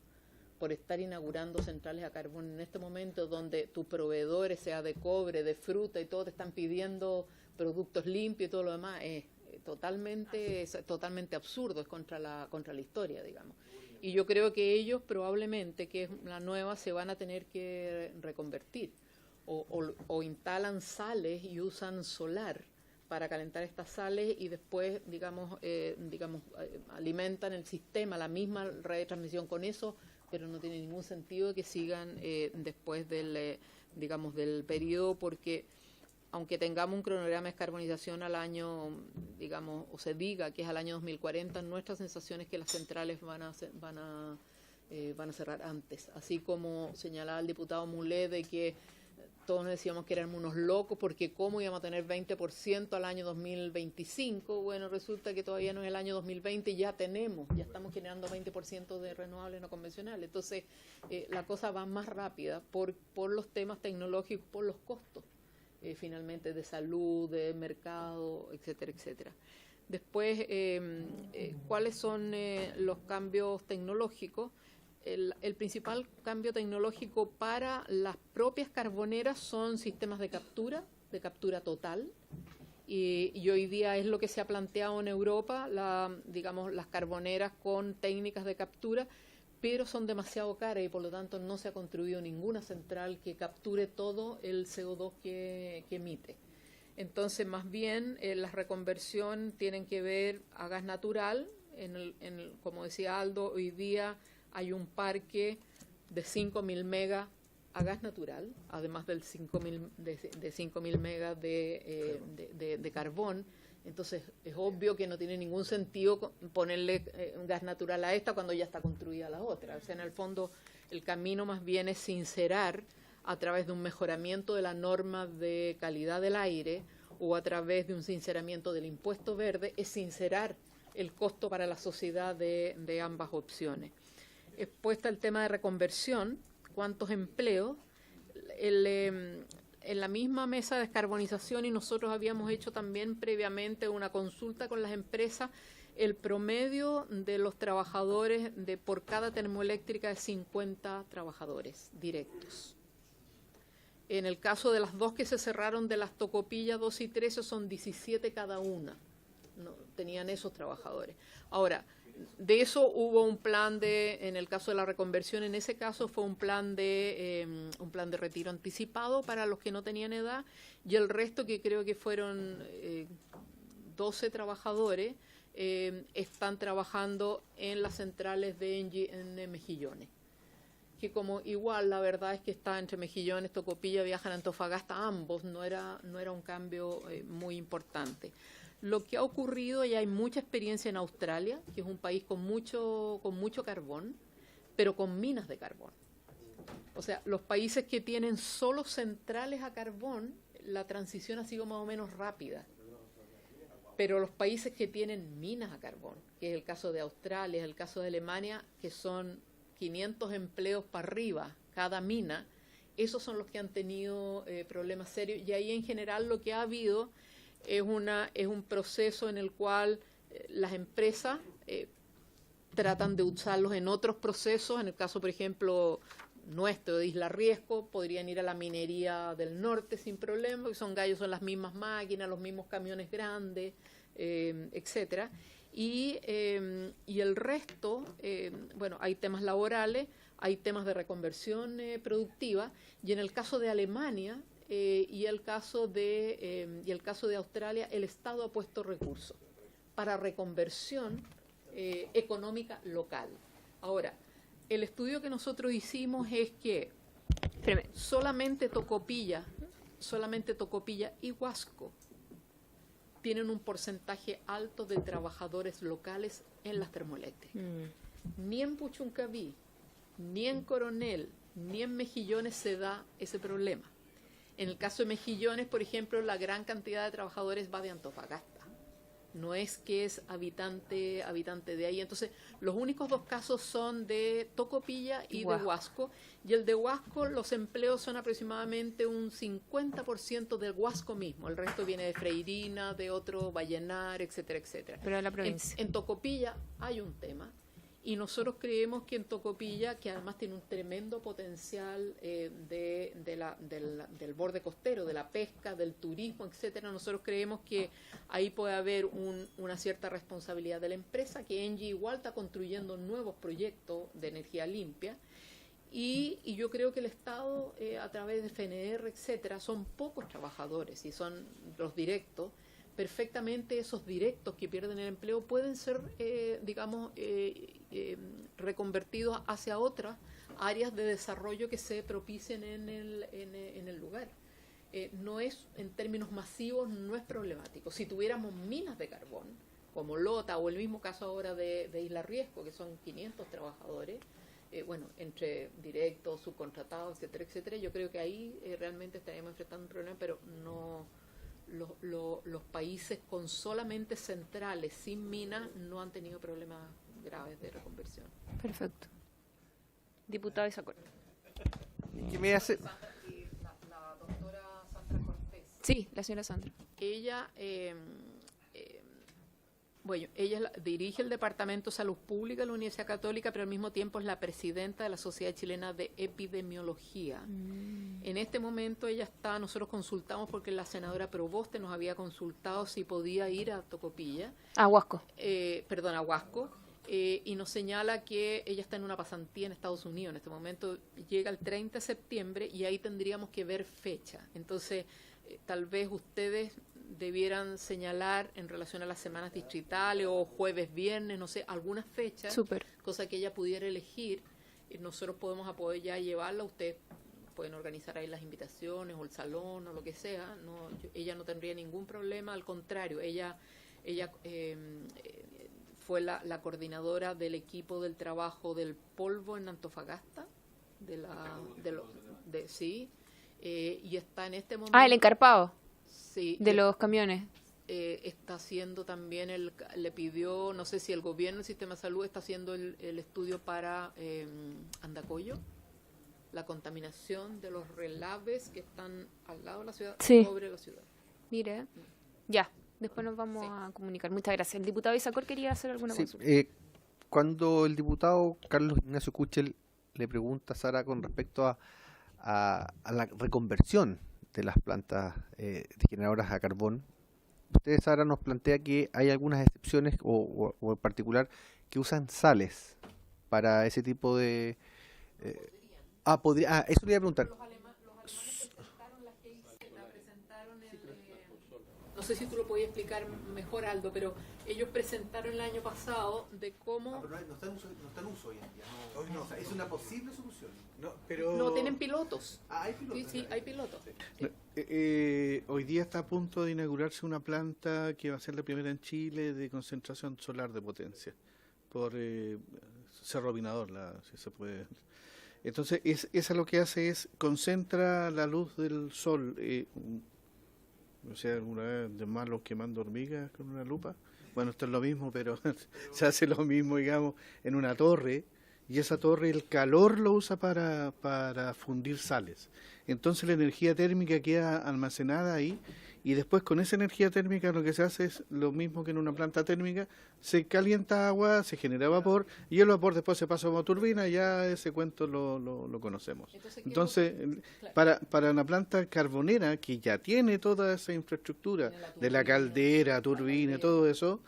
por estar inaugurando centrales a carbón en este momento, donde tus proveedores, sea de cobre, de fruta y todo, te están pidiendo productos limpios y todo lo demás. Es totalmente absurdo, es contra la historia, digamos. Y yo creo que ellos probablemente, que es la nueva, se van a tener que reconvertir, o instalan sales y usan solar para calentar estas sales, y después, digamos, alimentan el sistema, la misma red de transmisión con eso, pero no tiene ningún sentido que sigan después del periodo, porque aunque tengamos un cronograma de descarbonización al año, digamos, o se diga que es al año 2040, nuestra sensación es que las centrales van a cerrar antes. Así como señalaba el diputado Mulet, de que todos nos decíamos que éramos unos locos, porque cómo íbamos a tener 20% al año 2025, bueno, resulta que todavía no es el año 2020, y ya estamos generando 20% de renovables no convencionales. Entonces, la cosa va más rápida por los temas tecnológicos, por los costos, finalmente, de salud, de mercado, etcétera, etcétera. Después, ¿cuáles son los cambios tecnológicos? El principal cambio tecnológico para las propias carboneras son sistemas de captura total, y hoy día es lo que se ha planteado en Europa, las carboneras con técnicas de captura, pero son demasiado caras, y por lo tanto no se ha construido ninguna central que capture todo el CO2 que emite. Entonces, más bien, la reconversión tienen que ver a gas natural. Como decía Aldo, hoy día hay un parque de 5.000 megas a gas natural, además del 5.000 megas de carbón. Entonces, es obvio que no tiene ningún sentido ponerle gas natural a esta cuando ya está construida la otra. O sea, en el fondo, El camino más bien es sincerar a través de un mejoramiento de la norma de calidad del aire o a través de un sinceramiento del impuesto verde, es sincerar el costo para la sociedad de ambas opciones. Expuesta el tema de reconversión, cuántos empleos, en la misma mesa de descarbonización, y nosotros habíamos hecho también previamente una consulta con las empresas, el promedio de los trabajadores por cada termoeléctrica es 50 trabajadores directos. En el caso de las dos que se cerraron, de las Tocopilla 2 y 13, son 17 cada una. No, tenían esos trabajadores. Ahora, de eso hubo un plan en el caso de la reconversión, en ese caso fue un plan de retiro anticipado para los que no tenían edad, y el resto, que creo que fueron 12 trabajadores, están trabajando en las centrales de ENGIE en Mejillones. Que como igual la verdad es que está entre Mejillones, Tocopilla, viajan a Antofagasta, ambos, no era un cambio muy importante. Lo que ha ocurrido, y hay mucha experiencia en Australia, que es un país con mucho carbón, pero con minas de carbón. O sea, los países que tienen solo centrales a carbón, la transición ha sido más o menos rápida. Pero los países que tienen minas a carbón, que es el caso de Australia, es el caso de Alemania, que son 500 empleos para arriba cada mina, esos son los que han tenido problemas serios, y ahí en general lo que ha habido es un proceso en el cual las empresas tratan de usarlos en otros procesos. En el caso, por ejemplo, nuestro de Isla Riesco, podrían ir a la minería del norte sin problema, porque son las mismas máquinas, los mismos camiones grandes, etcétera. Y el resto, bueno, hay temas laborales, hay temas de reconversión productiva, y en el caso de Alemania y el caso de Australia, el Estado ha puesto recursos para reconversión económica local. Ahora, el estudio que nosotros hicimos es que solamente Tocopilla y Huasco tienen un porcentaje alto de trabajadores locales en las termoeléctricas. Ni en Puchuncaví, ni en Coronel, ni en Mejillones se da ese problema. En el caso de Mejillones, por ejemplo, la gran cantidad de trabajadores va de Antofagasta. No es que es habitante de ahí. Entonces, los únicos dos casos son de Tocopilla y de Huasco. Y el de Huasco, los empleos son aproximadamente un 50% del Huasco mismo. El resto viene de Freirina, de otro Vallenar, etcétera, etcétera. Pero de la provincia. En Tocopilla hay un tema. Y nosotros creemos que en Tocopilla, que además tiene un tremendo potencial del borde costero, de la pesca, del turismo, etcétera, nosotros creemos que ahí puede haber una cierta responsabilidad de la empresa, que ENGIE igual está construyendo nuevos proyectos de energía limpia. Y yo creo que el Estado, a través de FNR, etcétera, son pocos trabajadores y son los directos. Perfectamente esos directos que pierden el empleo pueden ser, reconvertidos hacia otras áreas de desarrollo que se propicien en el lugar. No es, en términos masivos, no es problemático. Si tuviéramos minas de carbón, como Lota, o el mismo caso ahora de Isla Riesco, que son 500 trabajadores, entre directos, subcontratados, etcétera, etcétera, yo creo que ahí realmente estaríamos enfrentando un problema, pero no... Los países con solamente centrales sin minas no han tenido problemas graves de reconversión. Perfecto. Diputado Isacor. ¿Qué me hace? La doctora Sandra Cortés. Sí, la señora Sandra. Ella, ella dirige el Departamento de Salud Pública de la Universidad Católica, pero al mismo tiempo es la presidenta de la Sociedad Chilena de Epidemiología. En este momento nosotros consultamos porque la senadora Proboste nos había consultado si podía ir a Tocopilla. A Huasco. A Huasco. Y nos señala que ella está en una pasantía en Estados Unidos en este momento, llega el 30 de septiembre y ahí tendríamos que ver fecha. Entonces, tal vez ustedes debieran señalar en relación a las semanas distritales o jueves, viernes, no sé, algunas fechas, cosa que ella pudiera elegir. Nosotros podemos apoyar llevarla, ustedes pueden organizar ahí las invitaciones o el salón o lo que sea. Ella no tendría ningún problema, al contrario, ella fue la coordinadora del equipo del trabajo del polvo en Antofagasta, sí, y está en este momento. Ah, el encarpado Sí, de los camiones. está haciendo también, le pidió, no sé si el gobierno, el sistema de salud está haciendo el estudio para Andacollo, la contaminación de los relaves que están al lado de la ciudad, Sí. sobre la ciudad. Mire, ya, después nos vamos a comunicar. Muchas gracias. El diputado Isacor quería hacer alguna Sí, consulta. cuando el diputado Carlos Ignacio Kuchel le pregunta a Sara con respecto a la reconversión de las plantas generadoras a carbón, usted, Sara, nos plantea que hay algunas excepciones o en particular que usan sales para ese tipo de... eso le iba a preguntar. No sé si tú lo podías explicar mejor, Aldo, pero ellos presentaron el año pasado de cómo... no está en uso hoy en día. Es una posible solución. No, tienen pilotos. Hay pilotos. Sí, hay pilotos. Hoy día está a punto de inaugurarse una planta que va a ser la primera en Chile de concentración solar de potencia por Cerro Vinador, si se puede. Entonces, esa lo que hace es concentra la luz del sol. O sea, alguna vez de malos quemando hormigas con una lupa. Bueno, esto es lo mismo, pero se hace lo mismo, digamos, en una torre. Y esa torre, el calor lo usa para fundir sales. Entonces la energía térmica queda almacenada ahí y después con esa energía térmica lo que se hace es lo mismo que en una planta térmica, se calienta agua, se genera vapor y el vapor después se pasa a una turbina, ya ese cuento lo conocemos. Entonces, para una planta carbonera que ya tiene toda esa infraestructura de la caldera, turbina, todo eso,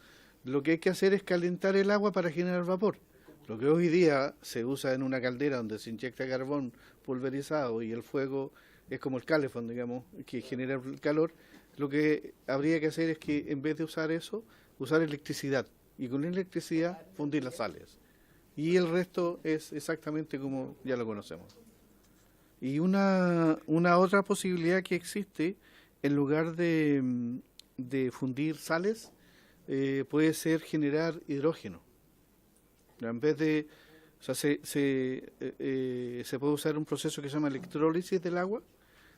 lo que hay que hacer es calentar el agua para generar vapor. Lo que hoy día se usa en una caldera donde se inyecta carbón pulverizado y el fuego es como el calefón, digamos, que genera el calor, lo que habría que hacer es que en vez de usar eso, usar electricidad y con electricidad fundir las sales. Y el resto es exactamente como ya lo conocemos. Y una otra posibilidad que existe, en lugar de fundir sales, puede ser generar hidrógeno. En vez de, o sea, se puede usar un proceso que se llama electrólisis del agua.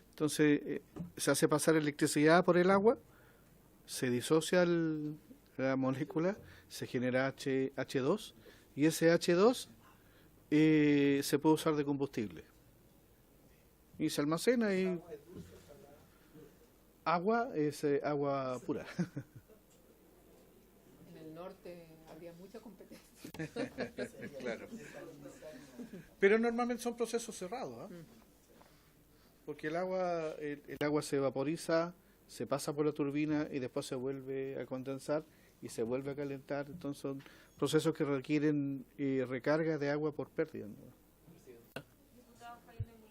Entonces se hace pasar electricidad por el agua, se disocia la molécula, se genera H2 y ese H2 se puede usar de combustible. Y se almacena y agua es agua pura. En el norte había mucha competencia. Claro. Pero normalmente son procesos cerrados, porque el agua se vaporiza, se pasa por la turbina y después se vuelve a condensar y se vuelve a calentar. Entonces son procesos que requieren recarga de agua por pérdida, ¿no?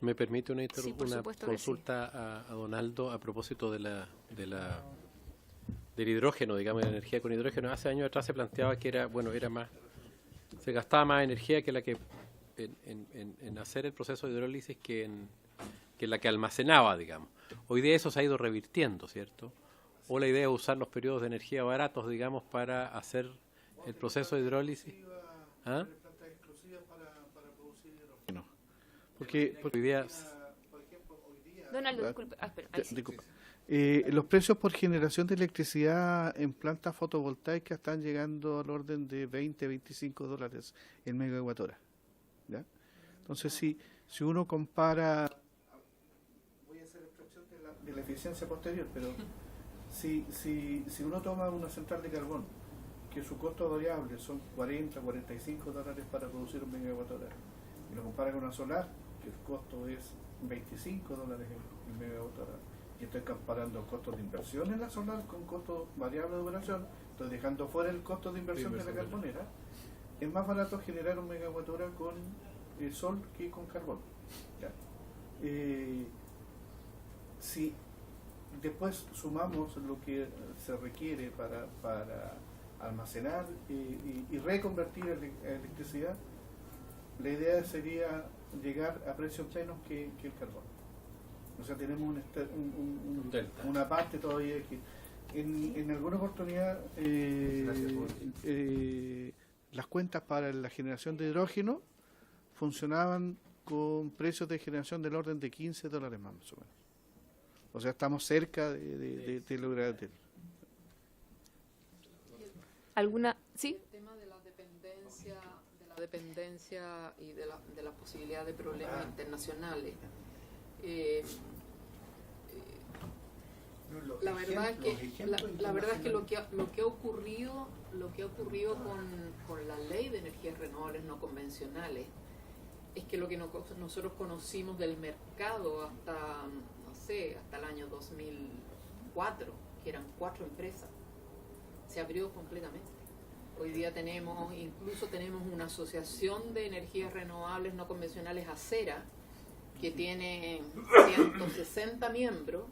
¿Me permite una Sí, por supuesto que consulta a don Aldo a propósito del hidrógeno, digamos, de la energía con hidrógeno? Hace años atrás se planteaba que se gastaba más energía que la que en hacer el proceso de hidrólisis que la que almacenaba, digamos. Hoy día eso se ha ido revirtiendo, ¿cierto? O la idea es usar los periodos de energía baratos, digamos, para hacer el proceso de hidrólisis. ¿Ah? Porque Hoy día Donaldo, disculpe. Espera, ahí sí. disculpa. Los precios por generación de electricidad en plantas fotovoltaicas están llegando al orden de $20-25 el megawatt hora. ¿Ya? Entonces, si uno compara, voy a hacer extracción de la eficiencia posterior, pero si uno toma una central de carbón, que su costo variable son $40-45 para producir un megawatt hora, y lo compara con una solar, que el costo es $25 el megawatt hora, y estoy comparando costos de inversión en la solar con costos variables de operación, estoy dejando fuera el costo de inversión de la carbonera, es más barato generar un megawatt hora con el sol que con carbón. ¿Ya? Si después sumamos lo que se requiere para almacenar y reconvertir electricidad, la idea sería llegar a precios menos que el carbón. O sea, tenemos una parte todavía que en alguna oportunidad las cuentas para la generación de hidrógeno funcionaban con precios de generación del orden de $15 más o menos. O sea, estamos cerca de lograr el... ¿Alguna? ¿Sí? El tema de la dependencia y de la posibilidad de problemas internacionales. La verdad es que lo que ha ocurrido con la ley de energías renovables no convencionales es que lo que nosotros conocimos del mercado hasta el año 2004, que eran 4 empresas, se abrió completamente. Hoy día incluso tenemos una asociación de energías renovables no convencionales, ACERA, que tiene 160 miembros.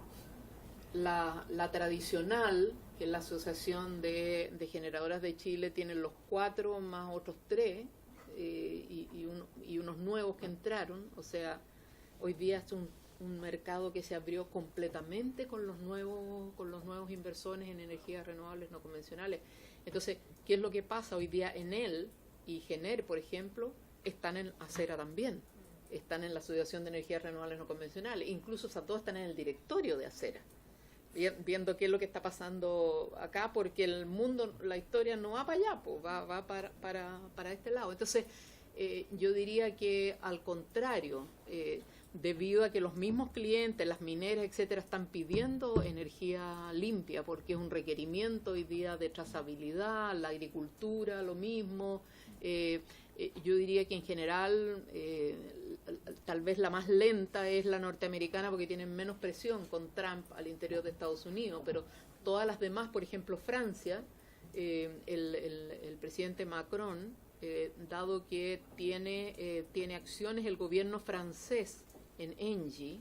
La tradicional, que es la Asociación de Generadoras de Chile, tiene los 4 más otros 3 y unos nuevos que entraron. O sea, hoy día es un mercado que se abrió completamente con los nuevos inversores en energías renovables no convencionales. Entonces, ¿qué es lo que pasa hoy día? Enel y Gener, por ejemplo, están en ACERA también, están en la Asociación de Energías Renovables No Convencionales, incluso esas dos están en el directorio de ACERA, viendo qué es lo que está pasando acá, porque el mundo, la historia no va para allá, pues, va para este lado. Entonces, yo diría que al contrario, debido a que los mismos clientes, las mineras, etcétera, están pidiendo energía limpia, porque es un requerimiento hoy día de trazabilidad, la agricultura, lo mismo. Yo diría que en general, tal vez la más lenta es la norteamericana, porque tienen menos presión con Trump al interior de Estados Unidos, pero todas las demás, por ejemplo, Francia, el presidente Macron, dado que tiene acciones el gobierno francés en Engie,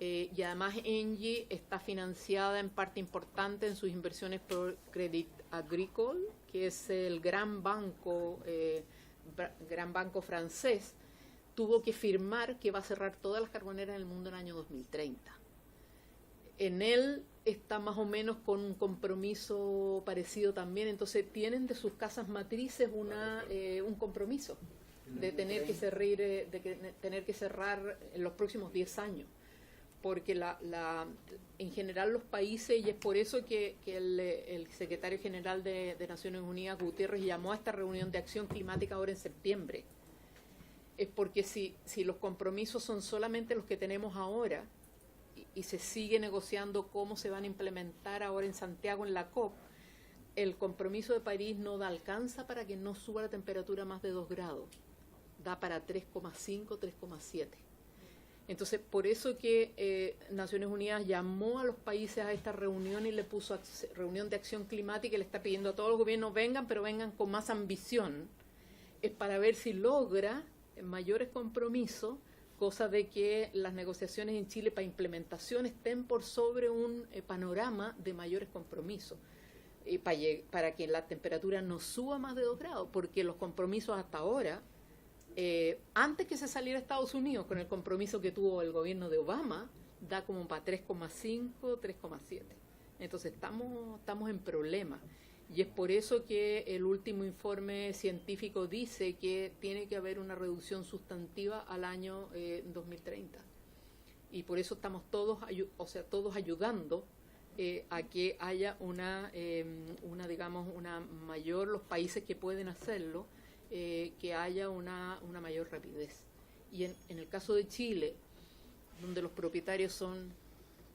y además Engie está financiada en parte importante en sus inversiones por Crédit Agricole, que es el gran banco francés, tuvo que firmar que va a cerrar todas las carboneras en el mundo en el año 2030. En él está más o menos con un compromiso parecido también, entonces tienen de sus casas matrices un compromiso de tener que cerrar en los próximos 10 años, porque en general los países, y es por eso que el secretario general de Naciones Unidas, Guterres, llamó a esta reunión de acción climática ahora en septiembre, es porque si los compromisos son solamente los que tenemos ahora y se sigue negociando cómo se van a implementar ahora en Santiago en la COP, el compromiso de París no alcanza para que no suba la temperatura más de 2 grados. Da para 3,5, 3,7. Entonces, por eso que Naciones Unidas llamó a los países a esta reunión y le puso reunión de acción climática, y le está pidiendo a todos los gobiernos vengan, pero vengan con más ambición. Es para ver si logra mayores compromisos, cosa de que las negociaciones en Chile para implementación estén por sobre un panorama de mayores compromisos, para que la temperatura no suba más de 2 grados, porque los compromisos hasta ahora, antes que se saliera Estados Unidos, con el compromiso que tuvo el gobierno de Obama, da como para 3,5, 3,7. Entonces estamos en problemas. Y es por eso que el último informe científico dice que tiene que haber una reducción sustantiva al año 2030. Y por eso estamos todos ayudando a que haya una mayor, los países que pueden hacerlo, que haya una mayor rapidez. Y en el caso de Chile, donde los propietarios son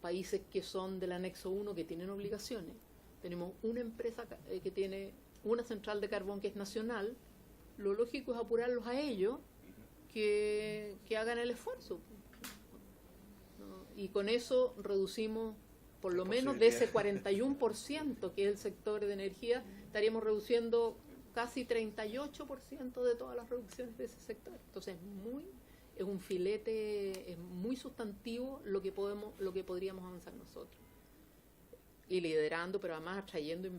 países que son del anexo 1, que tienen obligaciones, tenemos una empresa que tiene una central de carbón que es nacional, lo lógico es apurarlos a ellos que hagan el esfuerzo. ¿No? Y con eso reducimos, por lo menos de ese 41% que es el sector de energía, estaríamos reduciendo casi 38% de todas las reducciones de ese sector. Entonces es un filete, es muy sustantivo lo que podríamos avanzar nosotros. Y liderando, pero además atrayendo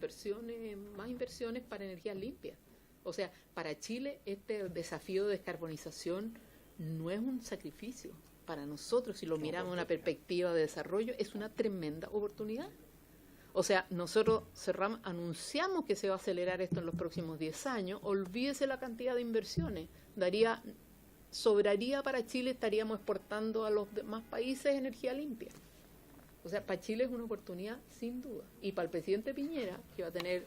más inversiones para energías limpias. O sea, para Chile este desafío de descarbonización no es un sacrificio. Para nosotros, si lo miramos en una perspectiva de desarrollo, es una tremenda oportunidad. O sea, nosotros anunciamos que se va a acelerar esto en los próximos 10 años, olvídese la cantidad de inversiones, daría sobraría para Chile, estaríamos exportando a los demás países energía limpia. O sea, para Chile es una oportunidad sin duda. Y para el presidente Piñera, que va a tener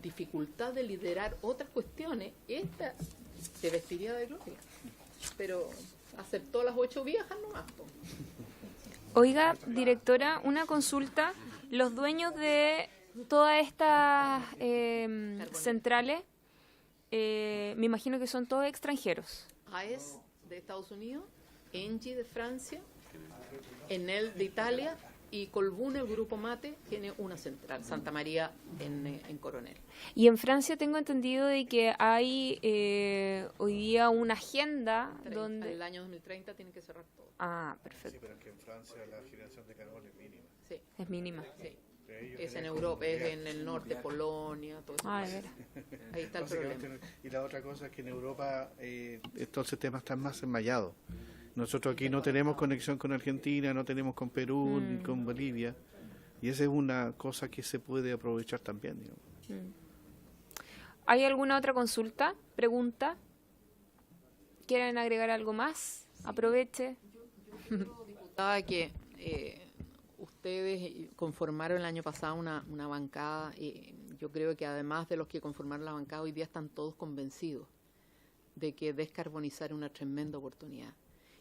dificultad de liderar otras cuestiones, esta se vestiría de gloria. Pero aceptó las 8 viejas nomás. Oiga, directora, una consulta. Los dueños de todas estas centrales, me imagino que son todos extranjeros. AES de Estados Unidos, Engie de Francia, Enel de Italia y Colbún, el grupo Mate, tiene una central, Santa María en Coronel. Y en Francia tengo entendido de que hay hoy día una agenda donde... El año 2030 tienen que cerrar todo. Ah, perfecto. Sí, pero es que en Francia la generación de carbón es mínima. Sí, Es mínima. sí. Es en Europa, es en el norte, Polonia, todo eso. Ah, de veras. Ahí está el problema. Y la otra cosa es que en Europa estos sistemas están más enmayados. Nosotros aquí no tenemos conexión con Argentina, no tenemos con Perú ni con Bolivia. Y esa es una cosa que se puede aprovechar también, digamos. ¿Hay alguna otra consulta? ¿Pregunta? ¿Quieren agregar algo más? Aproveche. Diputada, que ustedes conformaron el año pasado una bancada. Yo creo que además de los que conformaron la bancada, hoy día están todos convencidos de que descarbonizar es una tremenda oportunidad.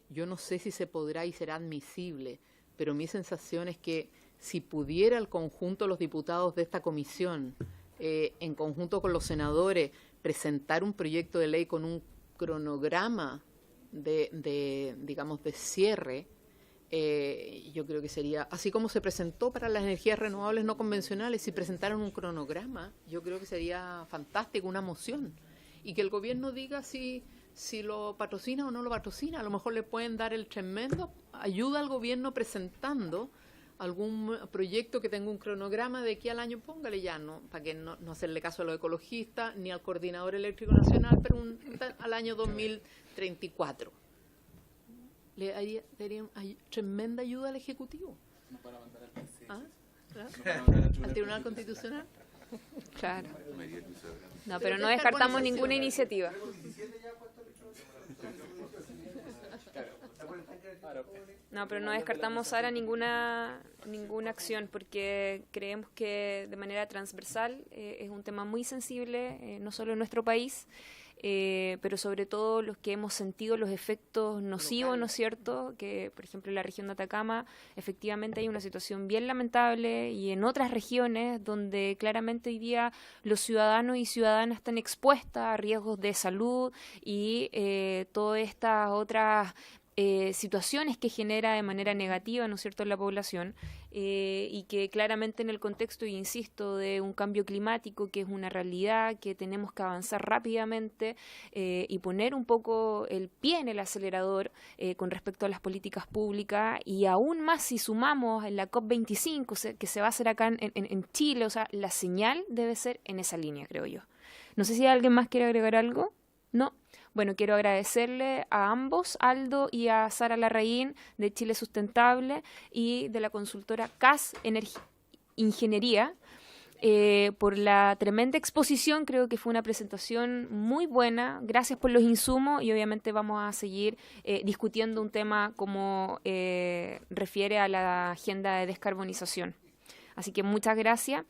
Yo no sé si se podrá y será admisible, pero mi sensación es que si pudiera el conjunto de los diputados de esta comisión, en conjunto con los senadores, presentar un proyecto de ley con un cronograma digamos, de cierre, yo creo que sería, así como se presentó para las energías renovables no convencionales, si presentaran un cronograma, yo creo que sería fantástico, una moción, y que el gobierno diga si lo patrocina o no lo patrocina. A lo mejor le pueden dar el tremendo ayuda al gobierno presentando algún proyecto que tenga un cronograma de aquí al año, póngale ya, ¿no? Para que no hacerle caso a los ecologistas ni al Coordinador Eléctrico Nacional, pero al año 2034. Le daría tremenda ayuda al Ejecutivo. No para mandar al TC. ¿Ah? ¿Claro? No para mandar al ¿Al Tribunal Constitucional? Claro. No, pero no descartamos ninguna iniciativa. No, pero no descartamos, Sara, ninguna acción, porque creemos que de manera transversal es un tema muy sensible, no solo en nuestro país, pero sobre todo los que hemos sentido los efectos nocivos, ¿no es cierto? Que, por ejemplo, en la región de Atacama efectivamente hay una situación bien lamentable, y en otras regiones donde claramente hoy día los ciudadanos y ciudadanas están expuestas a riesgos de salud y todas estas otras situaciones que genera de manera negativa, ¿no es cierto?, en la población, y que claramente en el contexto, y insisto, de un cambio climático que es una realidad, que tenemos que avanzar rápidamente y poner un poco el pie en el acelerador con respecto a las políticas públicas, y aún más si sumamos en la COP25 que se va a hacer acá en Chile. O sea, la señal debe ser en esa línea, creo yo. No sé si alguien más quiere agregar algo. ¿No? Bueno, quiero agradecerle a ambos, Aldo y a Sara Larraín, de Chile Sustentable y de la consultora CAS Ingeniería, por la tremenda exposición. Creo que fue una presentación muy buena. Gracias por los insumos, y obviamente vamos a seguir discutiendo un tema como refiere a la agenda de descarbonización. Así que muchas gracias.